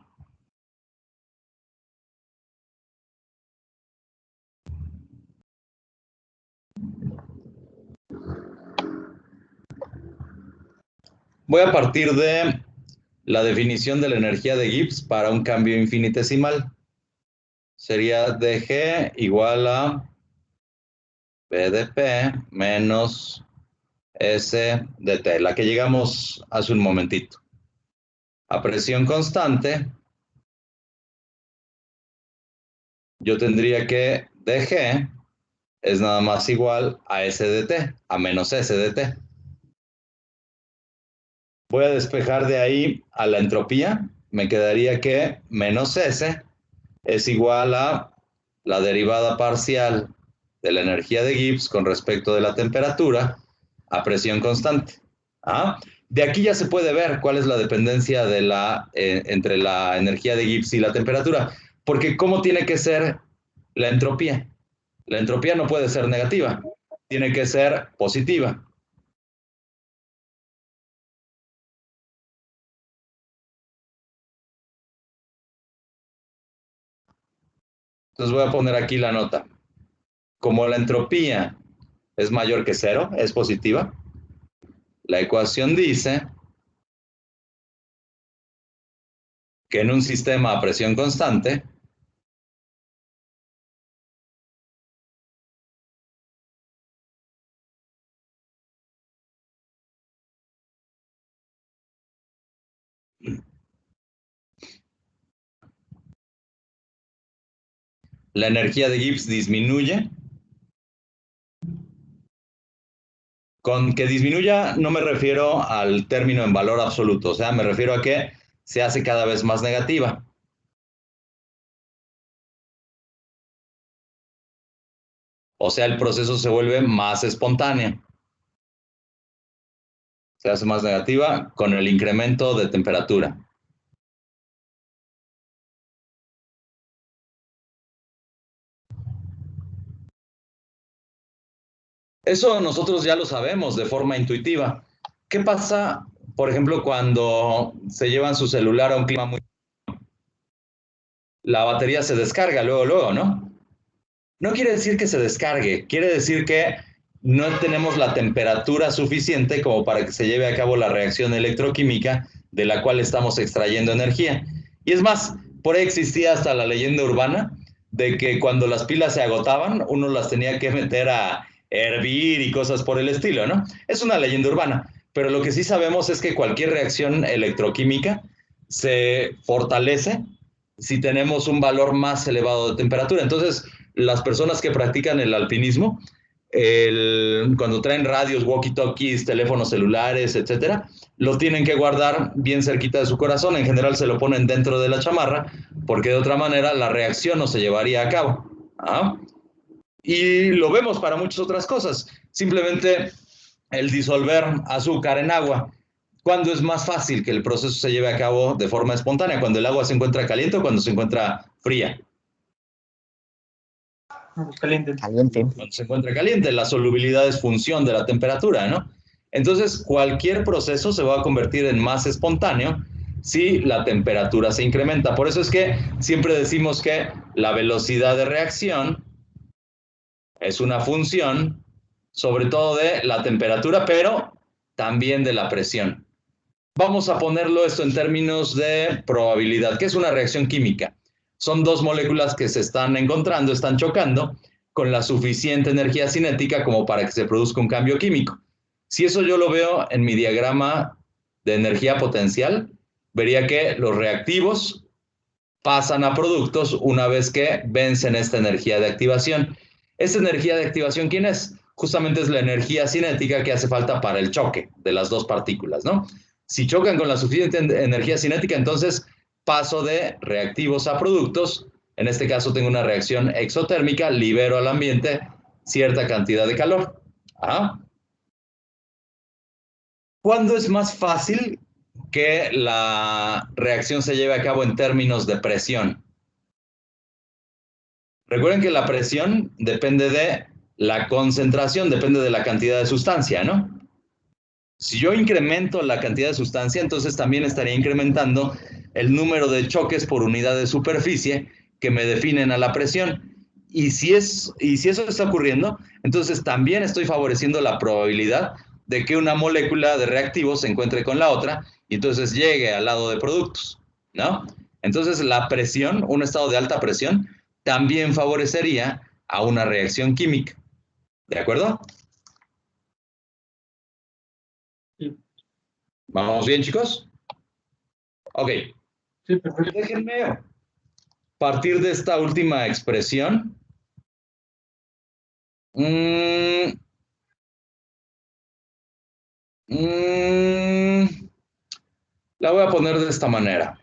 Voy a partir de la definición de la energía de Gibbs para un cambio infinitesimal. Sería dG igual a B de P menos S de T, la que llegamos hace un momentito. A presión constante, yo tendría que dG es nada más igual a S de T, a menos S de T. Voy a despejar de ahí a la entropía. Me quedaría que menos S es igual a la derivada parcial de la energía de Gibbs con respecto de la temperatura a presión constante. ¿Ah? De aquí ya se puede ver cuál es la dependencia de entre la energía de Gibbs y la temperatura. Porque ¿cómo tiene que ser la entropía? La entropía no puede ser negativa, tiene que ser positiva. Entonces voy a poner aquí la nota. Como la entropía es mayor que cero, es positiva, la ecuación dice que en un sistema a presión constante, la energía de Gibbs disminuye. Con que disminuya no me refiero al término en valor absoluto, o sea, me refiero a que se hace cada vez más negativa. O sea, el proceso se vuelve más espontáneo. Se hace más negativa con el incremento de temperatura. Eso nosotros ya lo sabemos de forma intuitiva. ¿Qué pasa, por ejemplo, cuando se llevan su celular a un clima muy... La batería se descarga luego, ¿no? No quiere decir que se descargue, quiere decir que no tenemos la temperatura suficiente como para que se lleve a cabo la reacción electroquímica de la cual estamos extrayendo energía. Y es más, por ahí existía hasta la leyenda urbana de que cuando las pilas se agotaban, uno las tenía que meter a hervir y cosas por el estilo, ¿no? Es una leyenda urbana, pero lo que sí sabemos es que cualquier reacción electroquímica se fortalece si tenemos un valor más elevado de temperatura. Entonces, las personas que practican el alpinismo, cuando traen radios, walkie-talkies, teléfonos celulares, etcétera, lo tienen que guardar bien cerquita de su corazón. En general se lo ponen dentro de la chamarra, porque de otra manera la reacción no se llevaría a cabo. ¿Ah? Y lo vemos para muchas otras cosas. Simplemente el disolver azúcar en agua. ¿Cuándo es más fácil que el proceso se lleve a cabo de forma espontánea? ¿Cuando el agua se encuentra caliente o cuando se encuentra fría? Caliente. Caliente. Cuando se encuentra caliente, la solubilidad es función de la temperatura, ¿no? Entonces, cualquier proceso se va a convertir en más espontáneo si la temperatura se incrementa. Por eso es que siempre decimos que la velocidad de reacción es una función, sobre todo de la temperatura, pero también de la presión. Vamos a ponerlo esto en términos de probabilidad. ¿Qué es una reacción química? Son dos moléculas que se están encontrando, están chocando con la suficiente energía cinética como para que se produzca un cambio químico. Si eso yo lo veo en mi diagrama de energía potencial, vería que los reactivos pasan a productos una vez que vencen esta energía de activación. ¿Esta energía de activación quién es? Justamente es la energía cinética que hace falta para el choque de las dos partículas, ¿no? Si chocan con la suficiente energía cinética, entonces paso de reactivos a productos. En este caso tengo una reacción exotérmica, libero al ambiente cierta cantidad de calor. Ajá. ¿Cuándo es más fácil que la reacción se lleve a cabo en términos de presión? Recuerden que la presión depende de la concentración, depende de la cantidad de sustancia, ¿no? Si yo incremento la cantidad de sustancia, entonces también estaría incrementando el número de choques por unidad de superficie que me definen a la presión. Y si eso está ocurriendo, entonces también estoy favoreciendo la probabilidad de que una molécula de reactivos se encuentre con la otra y entonces llegue al lado de productos, ¿no? Entonces la presión, un estado de alta presión, también favorecería a una reacción química. ¿De acuerdo? Sí, ¿Vamos bien, chicos? Ok. sí, perfecto. Déjenme partir de esta última expresión. La voy a poner de esta manera.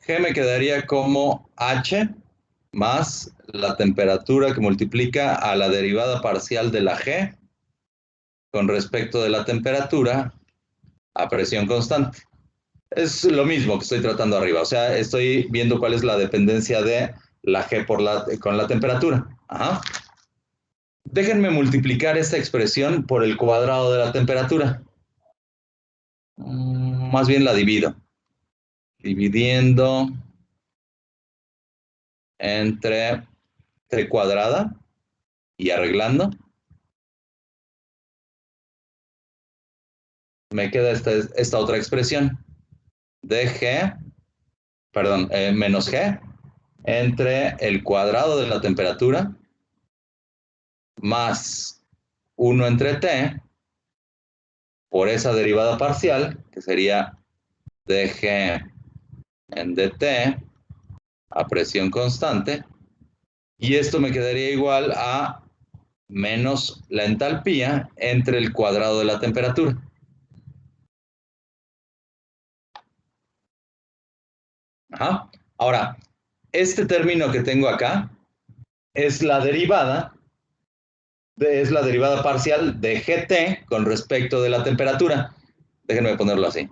G me quedaría como H más la temperatura que multiplica a la derivada parcial de la G con respecto de la temperatura a presión constante. Es lo mismo que estoy tratando arriba, o sea, estoy viendo cuál es la dependencia de la G con la temperatura. Ajá. Déjenme multiplicar esta expresión por el cuadrado de la temperatura. Más bien la divido. Dividiendo entre T cuadrada y arreglando. Me queda esta otra expresión de G, perdón, menos G entre el cuadrado de la temperatura más 1 entre T por esa derivada parcial, que sería dg en dt a presión constante, y esto me quedaría igual a menos la entalpía entre el cuadrado de la temperatura. Ajá. Ahora, este término que tengo acá es la derivada parcial de gt con respecto de la temperatura. Déjenme ponerlo así.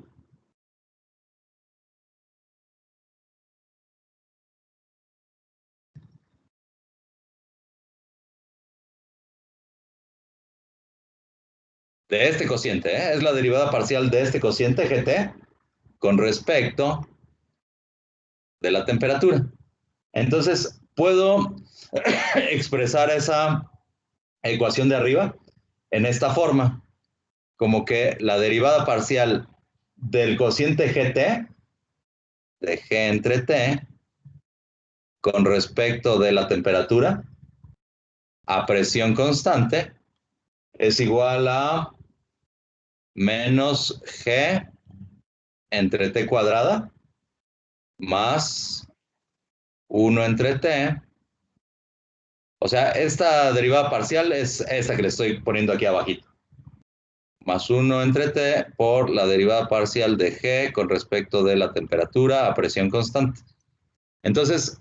De este cociente, ¿eh? Es la derivada parcial de este cociente gt con respecto de la temperatura. Entonces, puedo expresar esa ecuación de arriba en esta forma, como que la derivada parcial del cociente gt, de g entre t, con respecto de la temperatura a presión constante, es igual a menos g entre t cuadrada más 1 entre t. O sea, esta derivada parcial es esta que le estoy poniendo aquí abajito. Más 1 entre t por la derivada parcial de g con respecto de la temperatura a presión constante. Entonces,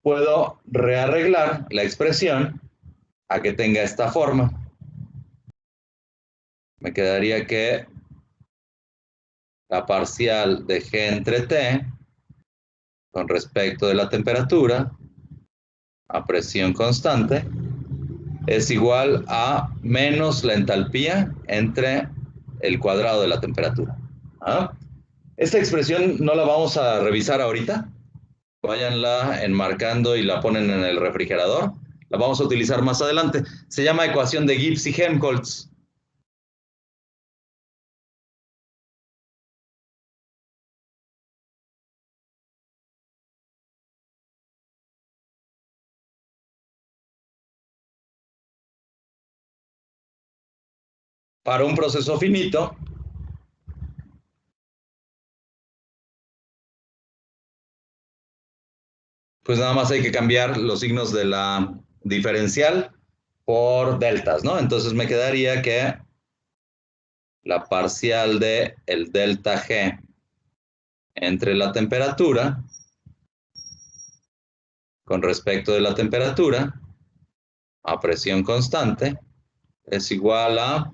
puedo rearreglar la expresión a que tenga esta forma. Me quedaría que la parcial de g entre t con respecto de la temperatura a presión constante es igual a menos la entalpía entre el cuadrado de la temperatura. ¿Ah? Esta expresión no la vamos a revisar ahorita. Váyanla enmarcando y la ponen en el refrigerador. La vamos a utilizar más adelante. Se llama ecuación de Gibbs y Helmholtz. Para un proceso finito, pues nada más hay que cambiar los signos de la diferencial por deltas, ¿no? Entonces me quedaría que la parcial de el delta G entre la temperatura con respecto de la temperatura a presión constante es igual a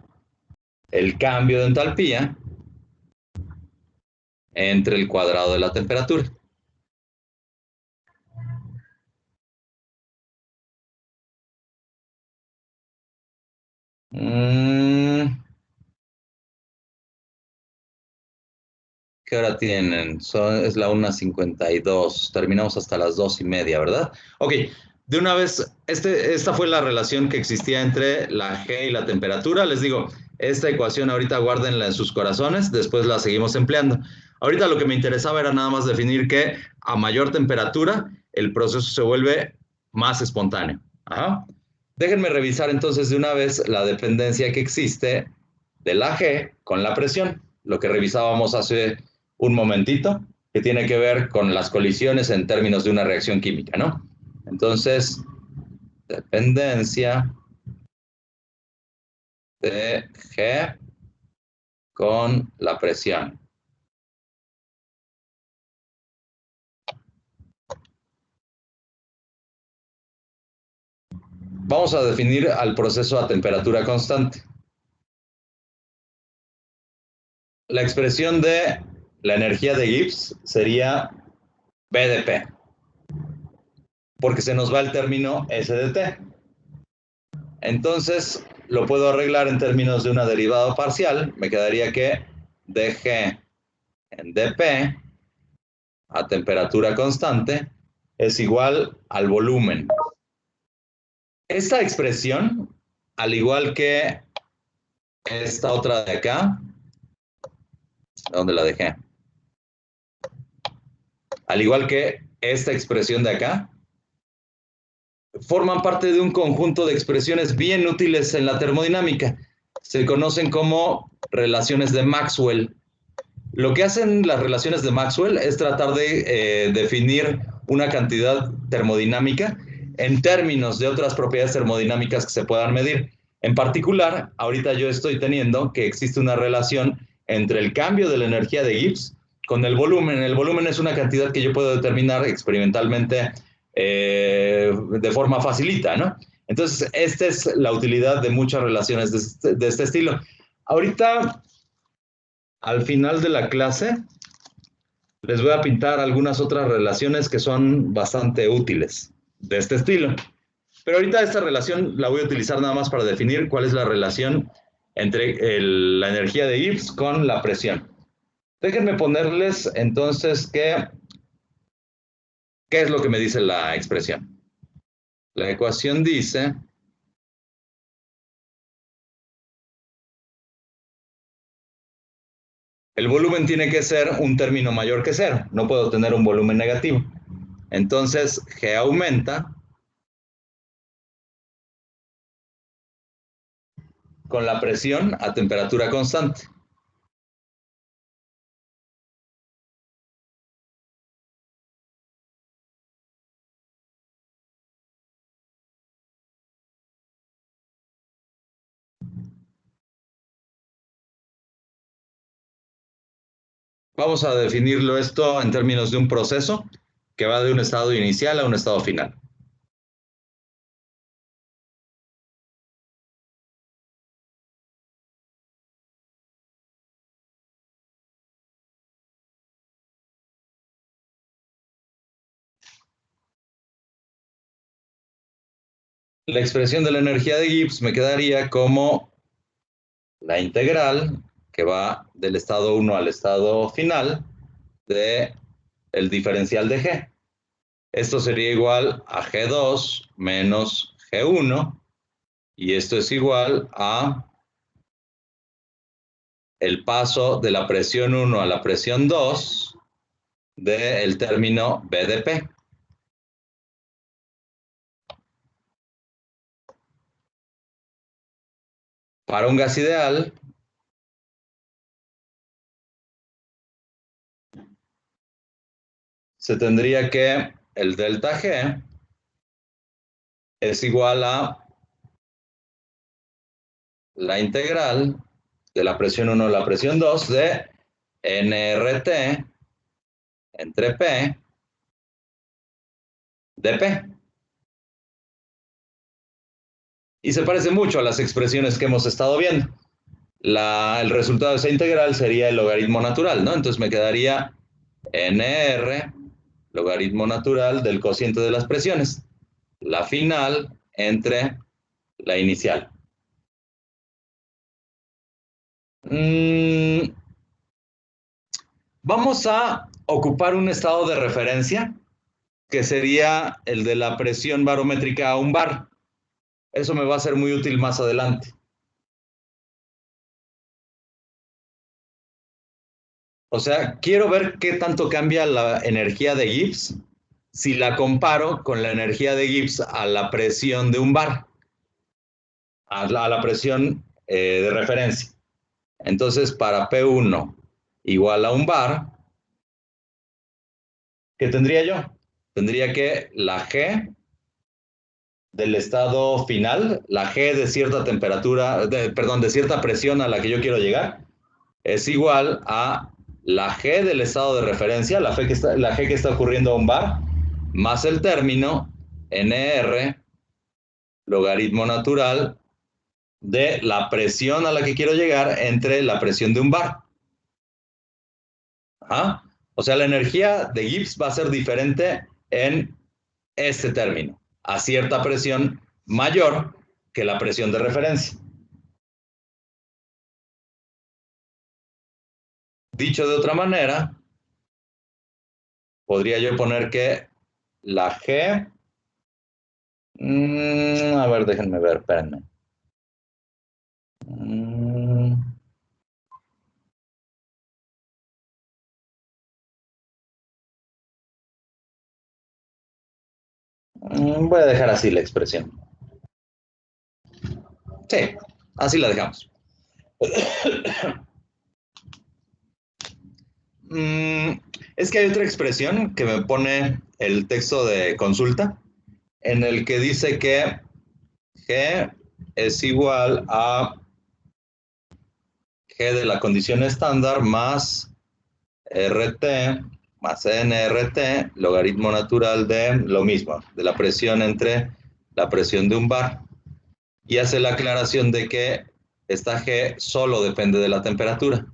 el cambio de entalpía entre el cuadrado de la temperatura. ¿Qué hora tienen? Es la 1:52. Terminamos hasta las 2:30, ¿verdad? Ok, de una vez, esta fue la relación que existía entre la G y la temperatura. Les digo, esta ecuación ahorita guárdenla en sus corazones, después la seguimos empleando. Ahorita lo que me interesaba era nada más definir que a mayor temperatura el proceso se vuelve más espontáneo. Ajá. Déjenme revisar entonces de una vez la dependencia que existe de la G con la presión, lo que revisábamos hace un momentito, que tiene que ver con las colisiones en términos de una reacción química, ¿no? Entonces, dependencia de G con la presión. Vamos a definir al proceso a temperatura constante. La expresión de la energía de Gibbs sería B de P, porque se nos va el término S de T. Entonces, lo puedo arreglar en términos de una derivada parcial. Me quedaría que dG en dP a temperatura constante es igual al volumen. Esta expresión, al igual que esta otra de acá, ¿dónde la dejé? Al igual que esta expresión de acá, forman parte de un conjunto de expresiones bien útiles en la termodinámica. Se conocen como relaciones de Maxwell. Lo que hacen las relaciones de Maxwell es tratar de definir una cantidad termodinámica en términos de otras propiedades termodinámicas que se puedan medir. En particular, ahorita yo estoy teniendo que existe una relación entre el cambio de la energía de Gibbs con el volumen. El volumen es una cantidad que yo puedo determinar experimentalmente de forma facilita, ¿no? Entonces, esta es la utilidad de muchas relaciones de este estilo. Ahorita, al final de la clase, les voy a pintar algunas otras relaciones que son bastante útiles de este estilo. Pero ahorita esta relación la voy a utilizar nada más para definir cuál es la relación entre la energía de Gibbs con la presión. Déjenme ponerles entonces qué es lo que me dice la expresión. La ecuación dice el volumen tiene que ser un término mayor que cero. No puedo tener un volumen negativo. Entonces, G aumenta con la presión a temperatura constante. Vamos a definirlo esto en términos de un proceso que va de un estado inicial a un estado final. La expresión de la energía de Gibbs me quedaría como la integral que va del estado 1 al estado final de el diferencial de G. Esto sería igual a G2 menos G1 y esto es igual a el paso de la presión 1 a la presión 2 del término BDP. Para un gas ideal, se tendría que el delta G es igual a la integral de la presión 1 a la presión 2 de nRT entre P de P. Y se parece mucho a las expresiones que hemos estado viendo. El resultado de esa integral sería el logaritmo natural, ¿no? Entonces me quedaría NR, logaritmo natural del cociente de las presiones. La final entre la inicial. Vamos a ocupar un estado de referencia que sería el de la presión barométrica a un bar. Eso me va a ser muy útil más adelante. O sea, quiero ver qué tanto cambia la energía de Gibbs si la comparo con la energía de Gibbs a la presión de un bar, a la presión de referencia. Entonces, para P1 igual a un bar, ¿qué tendría yo? Tendría que la G del estado final, la G de cierta temperatura, de cierta presión a la que yo quiero llegar, es igual a la G del estado de referencia, la G que está ocurriendo a un bar, más el término NR, logaritmo natural, de la presión a la que quiero llegar entre la presión de un bar. ¿Ah? O sea, la energía de Gibbs va a ser diferente en este término, a cierta presión mayor que la presión de referencia. Dicho de otra manera, podría yo poner que la G... a ver, déjenme ver, espérenme. Voy a dejar así la expresión. Sí, así la dejamos. Es que hay otra expresión que me pone el texto de consulta, en el que dice que G es igual a G de la condición estándar más RT más nRT, logaritmo natural de lo mismo, de la presión entre la presión de un bar. Y hace la aclaración de que esta G solo depende de la temperatura.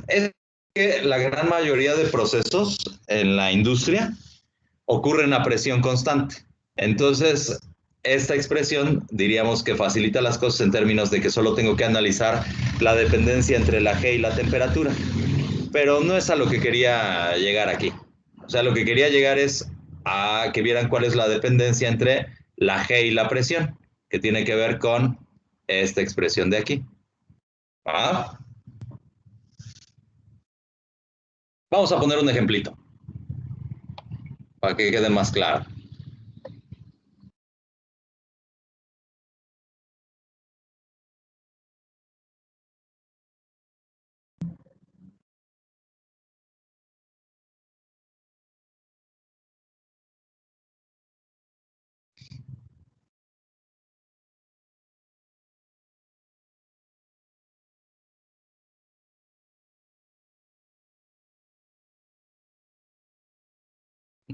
Es que la gran mayoría de procesos en la industria ocurren a presión constante. Entonces, esta expresión diríamos que facilita las cosas en términos de que solo tengo que analizar la dependencia entre la G y la temperatura. Pero no es a lo que quería llegar aquí. O sea, lo que quería llegar es a que vieran cuál es la dependencia entre la G y la presión, que tiene que ver con esta expresión de aquí. ¿Ah? Vamos a poner un ejemplito para que quede más claro.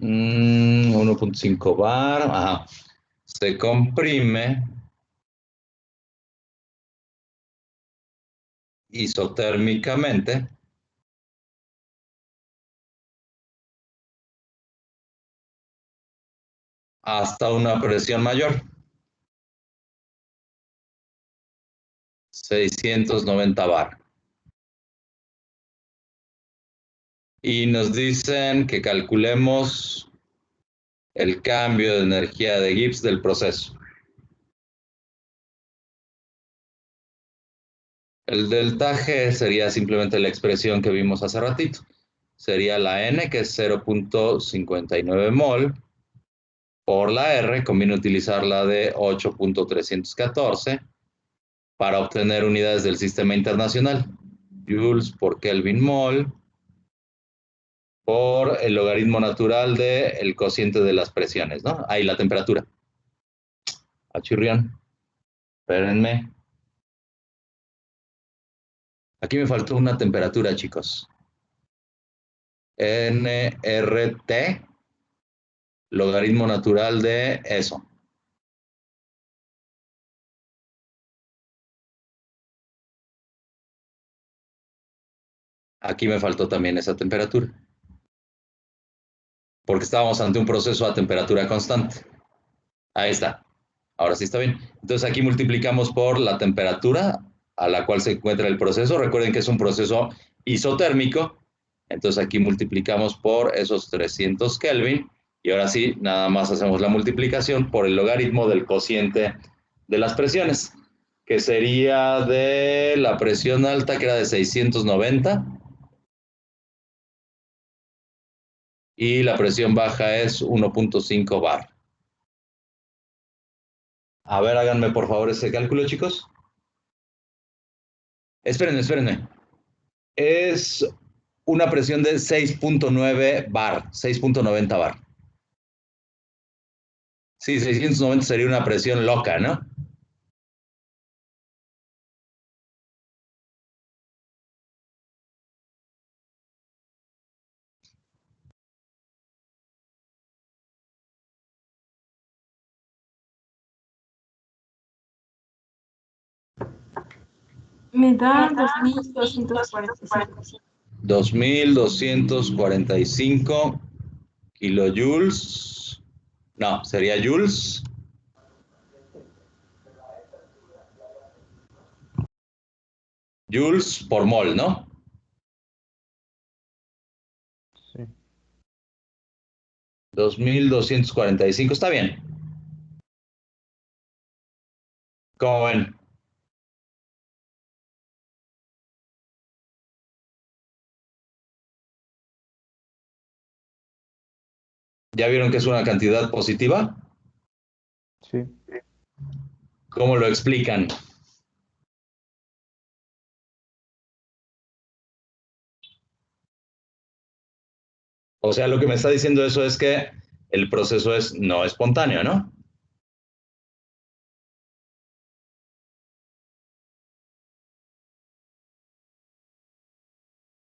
Mm, 1.5 bar, ajá. Se comprime isotérmicamente hasta una presión mayor, 690 bar. Y nos dicen que calculemos el cambio de energía de Gibbs del proceso. El delta G sería simplemente la expresión que vimos hace ratito. Sería la N, que es 0.59 mol, por la R, conviene utilizar la de 8.314 para obtener unidades del sistema internacional. joules por Kelvin mol por el logaritmo natural del cociente de las presiones, ¿no? Ahí la temperatura. Achirrión. Espérenme. Aquí me faltó una temperatura, chicos. nRT, logaritmo natural de eso. Aquí me faltó también esa temperatura. Porque estábamos ante un proceso a temperatura constante. Ahí está. Ahora sí está bien. Entonces aquí multiplicamos por la temperatura a la cual se encuentra el proceso. Recuerden que es un proceso isotérmico. Entonces aquí multiplicamos por esos 300 Kelvin. Y ahora sí, nada más hacemos la multiplicación por el logaritmo del cociente de las presiones, que sería de la presión alta, que era de 690. Y la presión baja es 1.5 bar. A ver, háganme por favor ese cálculo, chicos. Espérenme. Es una presión de 6.9 bar, 6.90 bar. Sí, 690 sería una presión loca, ¿no? Me da 2245. 2245 kilojoules. No, sería joules. Joules por mol, ¿no? Sí. 2245, está bien. ¿Cómo ven? ¿Ya vieron que es una cantidad positiva? Sí. ¿Cómo lo explican? O sea, lo que me está diciendo eso es que el proceso es no espontáneo, ¿no?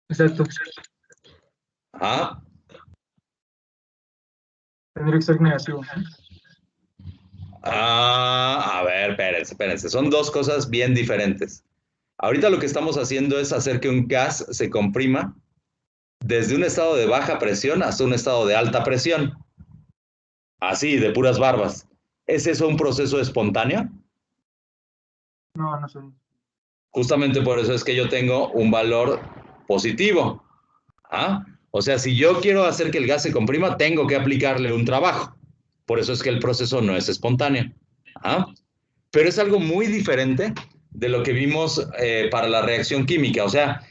Exacto. Ajá. Tendría que ser negativo, ¿no? A ver, espérense. Son dos cosas bien diferentes. Ahorita lo que estamos haciendo es hacer que un gas se comprima desde un estado de baja presión hasta un estado de alta presión. Así, de puras barbas. ¿Es eso un proceso espontáneo? No, no son. Justamente por eso es que yo tengo un valor positivo. ¿Ah? O sea, si yo quiero hacer que el gas se comprima, tengo que aplicarle un trabajo. Por eso es que el proceso no es espontáneo. ¿Ah? Pero es algo muy diferente de lo que vimos para la reacción química. O sea,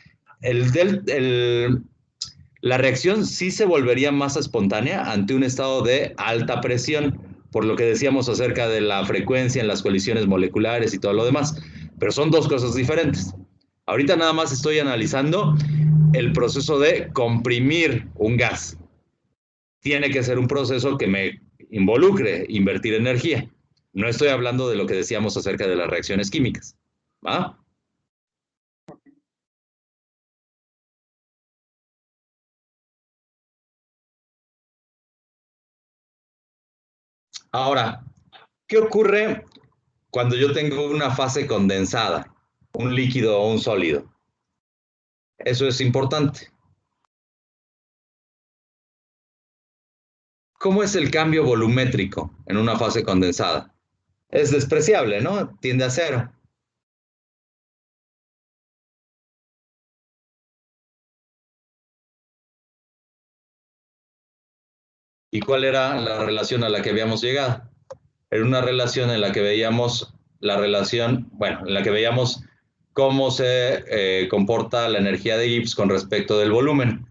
la reacción sí se volvería más espontánea ante un estado de alta presión, por lo que decíamos acerca de la frecuencia en las colisiones moleculares y todo lo demás. Pero son dos cosas diferentes. Ahorita nada más estoy analizando el proceso de comprimir un gas. Tiene que ser un proceso que me involucre invertir energía. No estoy hablando de lo que decíamos acerca de las reacciones químicas. ¿Va? Ahora, ¿qué ocurre cuando yo tengo una fase condensada, un líquido o un sólido? Eso es importante. ¿Cómo es el cambio volumétrico en una fase condensada? Es despreciable, ¿no? Tiende a cero. ¿Y cuál era la relación a la que habíamos llegado? Era una relación en la que veíamos en la que veíamos cómo se comporta la energía de Gibbs con respecto del volumen.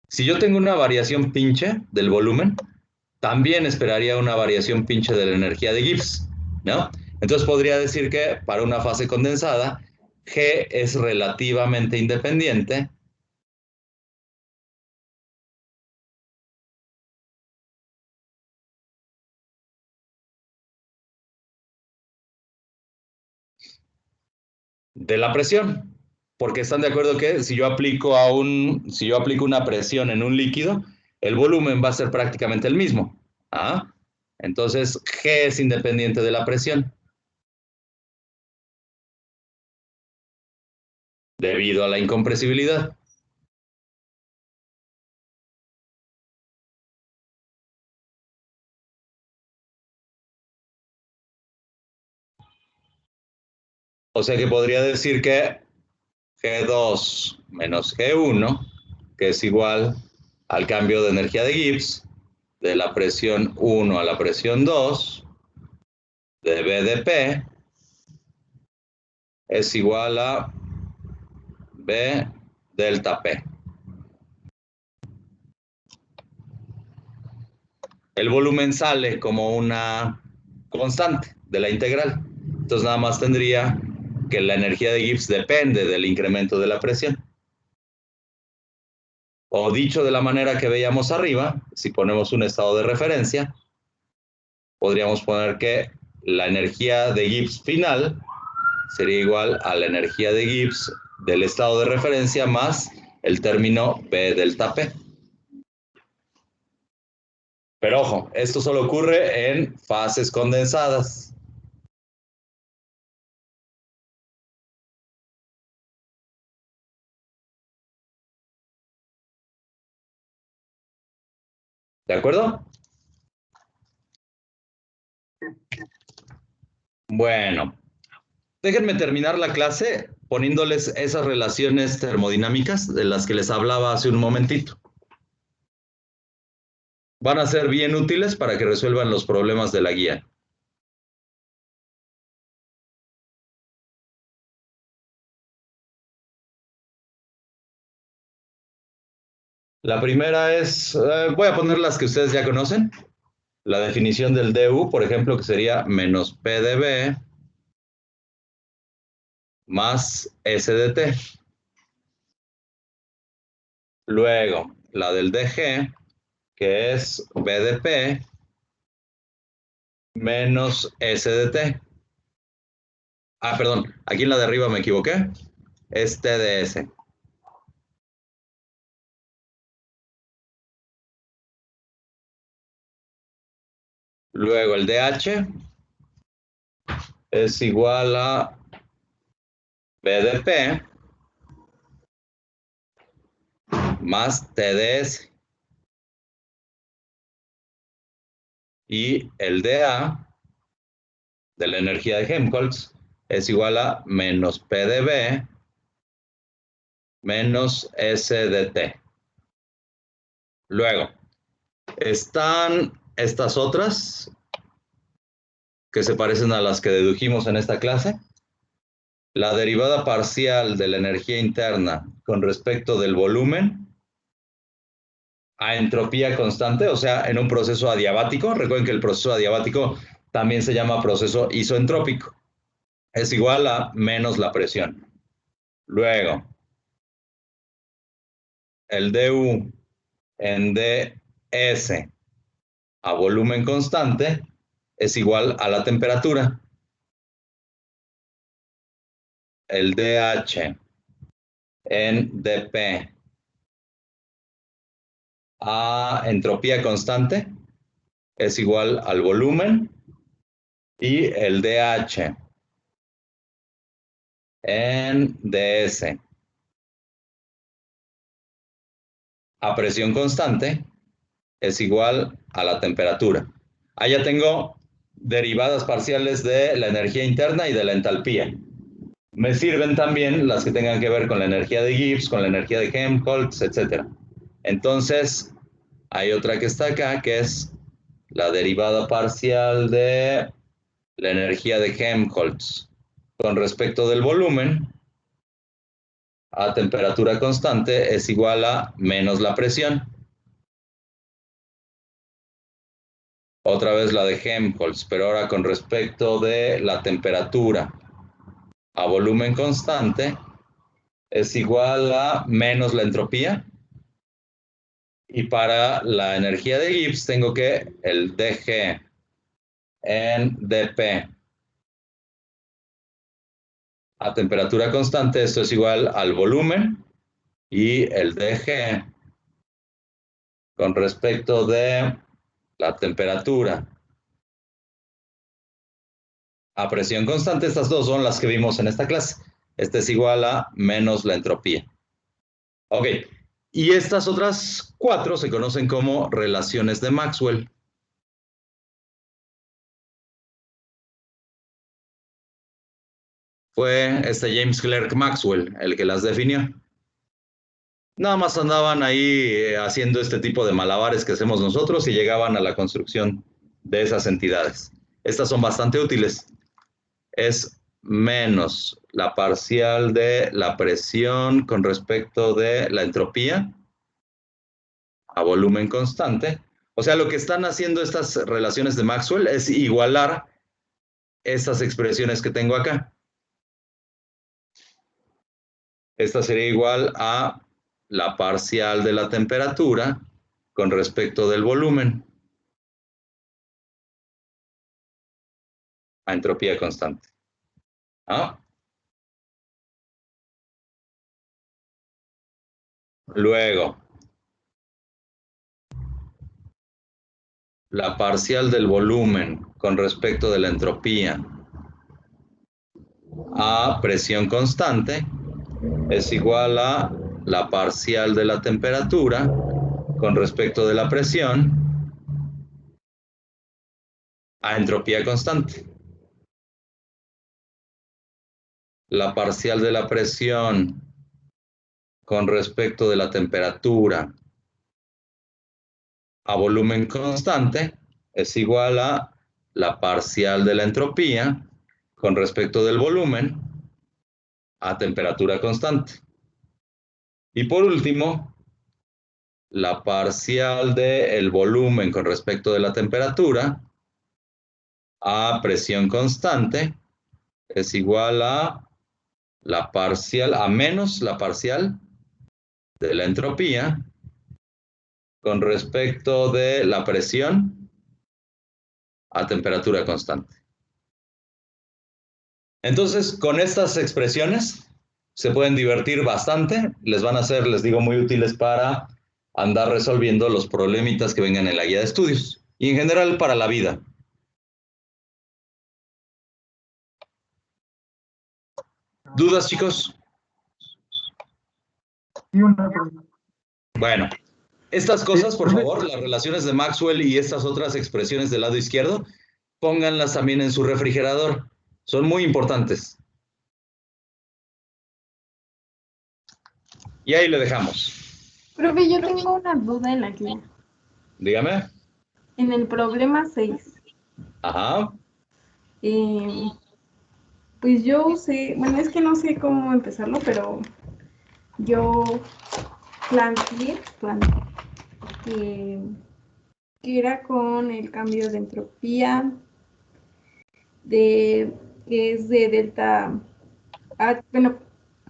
Si yo tengo una variación pinche del volumen, también esperaría una variación pinche de la energía de Gibbs, ¿no? Entonces podría decir que para una fase condensada, G es relativamente independiente de la presión, porque están de acuerdo que si yo aplico una presión en un líquido, el volumen va a ser prácticamente el mismo. ¿Ah? Entonces, G es independiente de la presión, debido a la incompresibilidad. O sea que podría decir que G2 menos G1, que es igual al cambio de energía de Gibbs, de la presión 1 a la presión 2, de B de P, es igual a B delta P. El volumen sale como una constante de la integral. Entonces nada más tendría que la energía de Gibbs depende del incremento de la presión. O dicho de la manera que veíamos arriba, si ponemos un estado de referencia, podríamos poner que la energía de Gibbs final sería igual a la energía de Gibbs del estado de referencia más el término B delta P. Pero ojo, esto solo ocurre en fases condensadas. ¿De acuerdo? Bueno, déjenme terminar la clase poniéndoles esas relaciones termodinámicas de las que les hablaba hace un momentito. Van a ser bien útiles para que resuelvan los problemas de la guía. La primera es, voy a poner las que ustedes ya conocen. La definición del du, por ejemplo, que sería menos P de B más S de T. Luego, la del dg, que es B de P menos S de T. Ah, perdón, aquí en la de arriba me equivoqué. Es T de S. Luego el dH es igual a B de P más T de S. Y el dA de la energía de Helmholtz es igual a menos P de B menos S de T. Luego, están estas otras que se parecen a las que dedujimos en esta clase. La derivada parcial de la energía interna con respecto del volumen a entropía constante, o sea, en un proceso adiabático. Recuerden que el proceso adiabático también se llama proceso isoentrópico. Es igual a menos la presión. Luego, el du en ds a volumen constante es igual a la temperatura. El dH en dp a entropía constante es igual al volumen y el dH en ds a presión constante es igual a la temperatura. Ahí ya tengo derivadas parciales de la energía interna y de la entalpía. Me sirven también las que tengan que ver con la energía de Gibbs, con la energía de Helmholtz, etc. Entonces, hay otra que está acá, que es la derivada parcial de la energía de Helmholtz con respecto del volumen a temperatura constante es igual a menos la presión. Otra vez la de Helmholtz, pero ahora con respecto de la temperatura a volumen constante es igual a menos la entropía. Y para la energía de Gibbs tengo que el dG en dP a temperatura constante, esto es igual al volumen y el dG con respecto de la temperatura a presión constante. Estas dos son las que vimos en esta clase. Este es igual a menos la entropía. Ok, y estas otras 4 se conocen como relaciones de Maxwell. Fue James Clerk Maxwell el que las definió. Nada más andaban ahí haciendo este tipo de malabares que hacemos nosotros y llegaban a la construcción de esas entidades. Estas son bastante útiles. Es menos la parcial de la presión con respecto de la entropía a volumen constante. O sea, lo que están haciendo estas relaciones de Maxwell es igualar estas expresiones que tengo acá. Esta sería igual a la parcial de la temperatura con respecto del volumen a entropía constante. ¿Ah? Luego, la parcial del volumen con respecto de la entropía a presión constante es igual a la parcial de la temperatura con respecto de la presión a entropía constante. La parcial de la presión con respecto de la temperatura a volumen constante es igual a la parcial de la entropía con respecto del volumen a temperatura constante. Y por último, la parcial del volumen con respecto de la temperatura a presión constante es igual a la parcial, a menos la parcial de la entropía con respecto de la presión a temperatura constante. Entonces, con estas expresiones se pueden divertir bastante, les van a ser, les digo, muy útiles para andar resolviendo los problemitas que vengan en la guía de estudios y en general para la vida. ¿Dudas, chicos? Y una pregunta. Bueno, estas cosas, por favor, las relaciones de Maxwell y estas otras expresiones del lado izquierdo, pónganlas también en su refrigerador. Son muy importantes. Y ahí le dejamos. Profe, yo tengo una duda en la guía. Dígame. En el problema 6. Ajá. Pues yo usé, bueno, es que no sé cómo empezarlo, pero yo planteé que era con el cambio de entropía que es de delta bueno,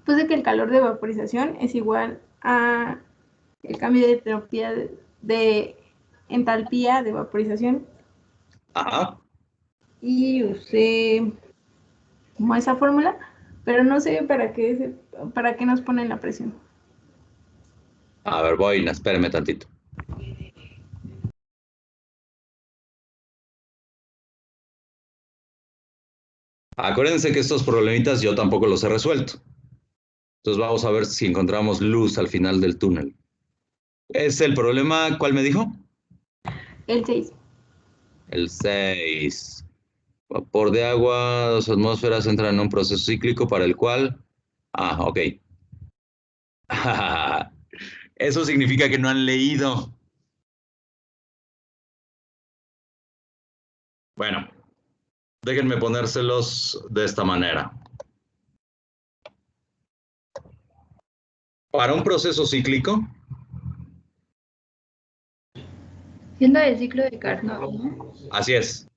puse que el calor de vaporización es igual a el cambio de entropía de entalpía de vaporización. Ajá. Y usé como esa fórmula, pero no sé para qué nos ponen la presión. A ver, voy, espérame tantito. Acuérdense que estos problemitas yo tampoco los he resuelto. Entonces vamos a ver si encontramos luz al final del túnel. ¿Es el problema cuál me dijo? El 6. El 6. Vapor de agua, 2 atmósferas entran en un proceso cíclico para el cual... Ah, ok. Eso significa que no han leído. Bueno, déjenme ponérselos de esta manera. Para un proceso cíclico, Siendo el ciclo de Carnot, ¿no? así es.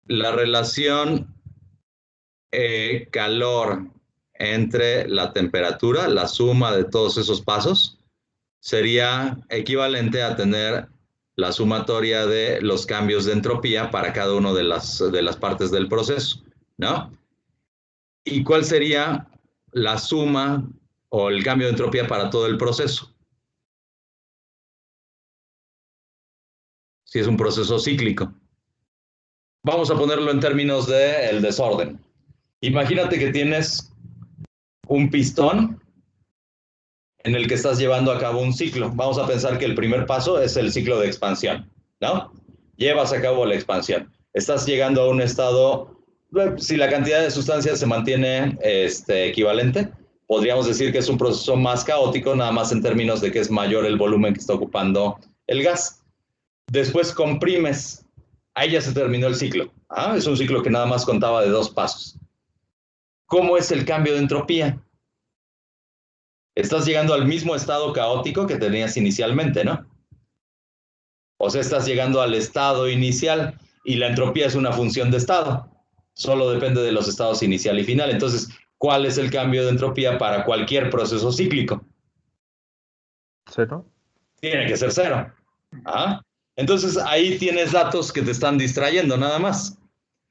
La relación calor entre la temperatura, la suma de todos esos pasos, sería equivalente a tener la sumatoria de los cambios de entropía para cada una de las partes del proceso, ¿no? ¿Y cuál sería la suma o el cambio de entropía para todo el proceso? Si es un proceso cíclico. Vamos a ponerlo en términos del desorden. Imagínate que tienes un pistón en el que estás llevando a cabo un ciclo. Vamos a pensar que el primer paso es el ciclo de expansión, ¿no? Llevas a cabo la expansión. Estás llegando a un estado, si la cantidad de sustancias se mantiene equivalente, podríamos decir que es un proceso más caótico, nada más en términos de que es mayor el volumen que está ocupando el gas. Después comprimes. Ahí ya se terminó el ciclo. Es un ciclo que nada más contaba de 2 pasos. ¿Cómo es el cambio de entropía? Estás llegando al mismo estado caótico que tenías inicialmente, ¿no? O sea, estás llegando al estado inicial y la entropía es una función de estado. Solo depende de los estados inicial y final. Entonces, ¿cuál es el cambio de entropía para cualquier proceso cíclico? ¿Cero? Tiene que ser 0. Entonces, ahí tienes datos que te están distrayendo nada más.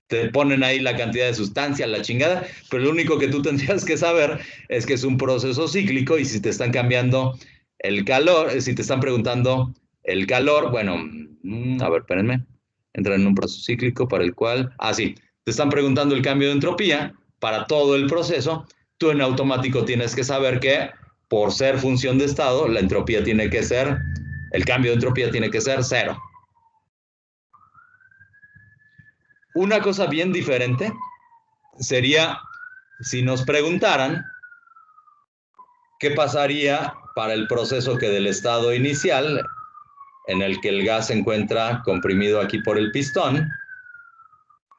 Te ponen ahí la cantidad de sustancia, la chingada, pero lo único que tú tendrías que saber es que es un proceso cíclico y si te están cambiando el calor, si te están preguntando el calor, bueno, a ver, espérenme, entra en un proceso cíclico para el cual, sí, te están preguntando el cambio de entropía para todo el proceso, tú en automático tienes que saber que por ser función de estado, la entropía tiene que ser, el cambio de entropía tiene que ser 0. Una cosa bien diferente sería si nos preguntaran qué pasaría para el proceso que del estado inicial, en el que el gas se encuentra comprimido aquí por el pistón,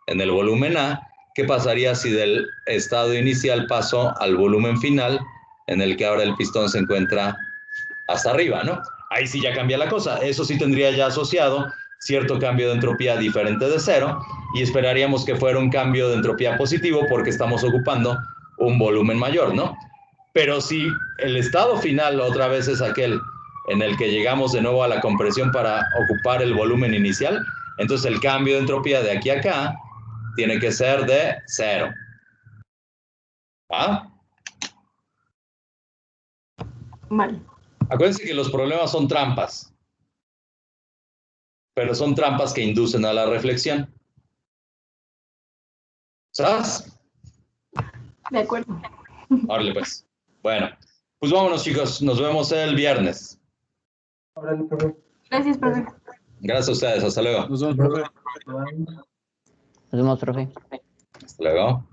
en el volumen A, qué pasaría si del estado inicial pasó al volumen final, en el que ahora el pistón se encuentra hasta arriba, ¿no? Ahí sí ya cambia la cosa. Eso sí tendría ya asociado cierto cambio de entropía diferente de 0 y esperaríamos que fuera un cambio de entropía positivo porque estamos ocupando un volumen mayor, ¿no? Pero si el estado final otra vez es aquel en el que llegamos de nuevo a la compresión para ocupar el volumen inicial, entonces el cambio de entropía de aquí a acá tiene que ser de 0. Vale. Acuérdense que los problemas son trampas, pero son trampas que inducen a la reflexión. ¿Sabes? De acuerdo. Órale, pues. Bueno, pues vámonos, chicos. Nos vemos el viernes. Órale, profe. Gracias, profe. Gracias a ustedes. Hasta luego. Nos vemos, profe. Nos vemos, profe. Hasta luego.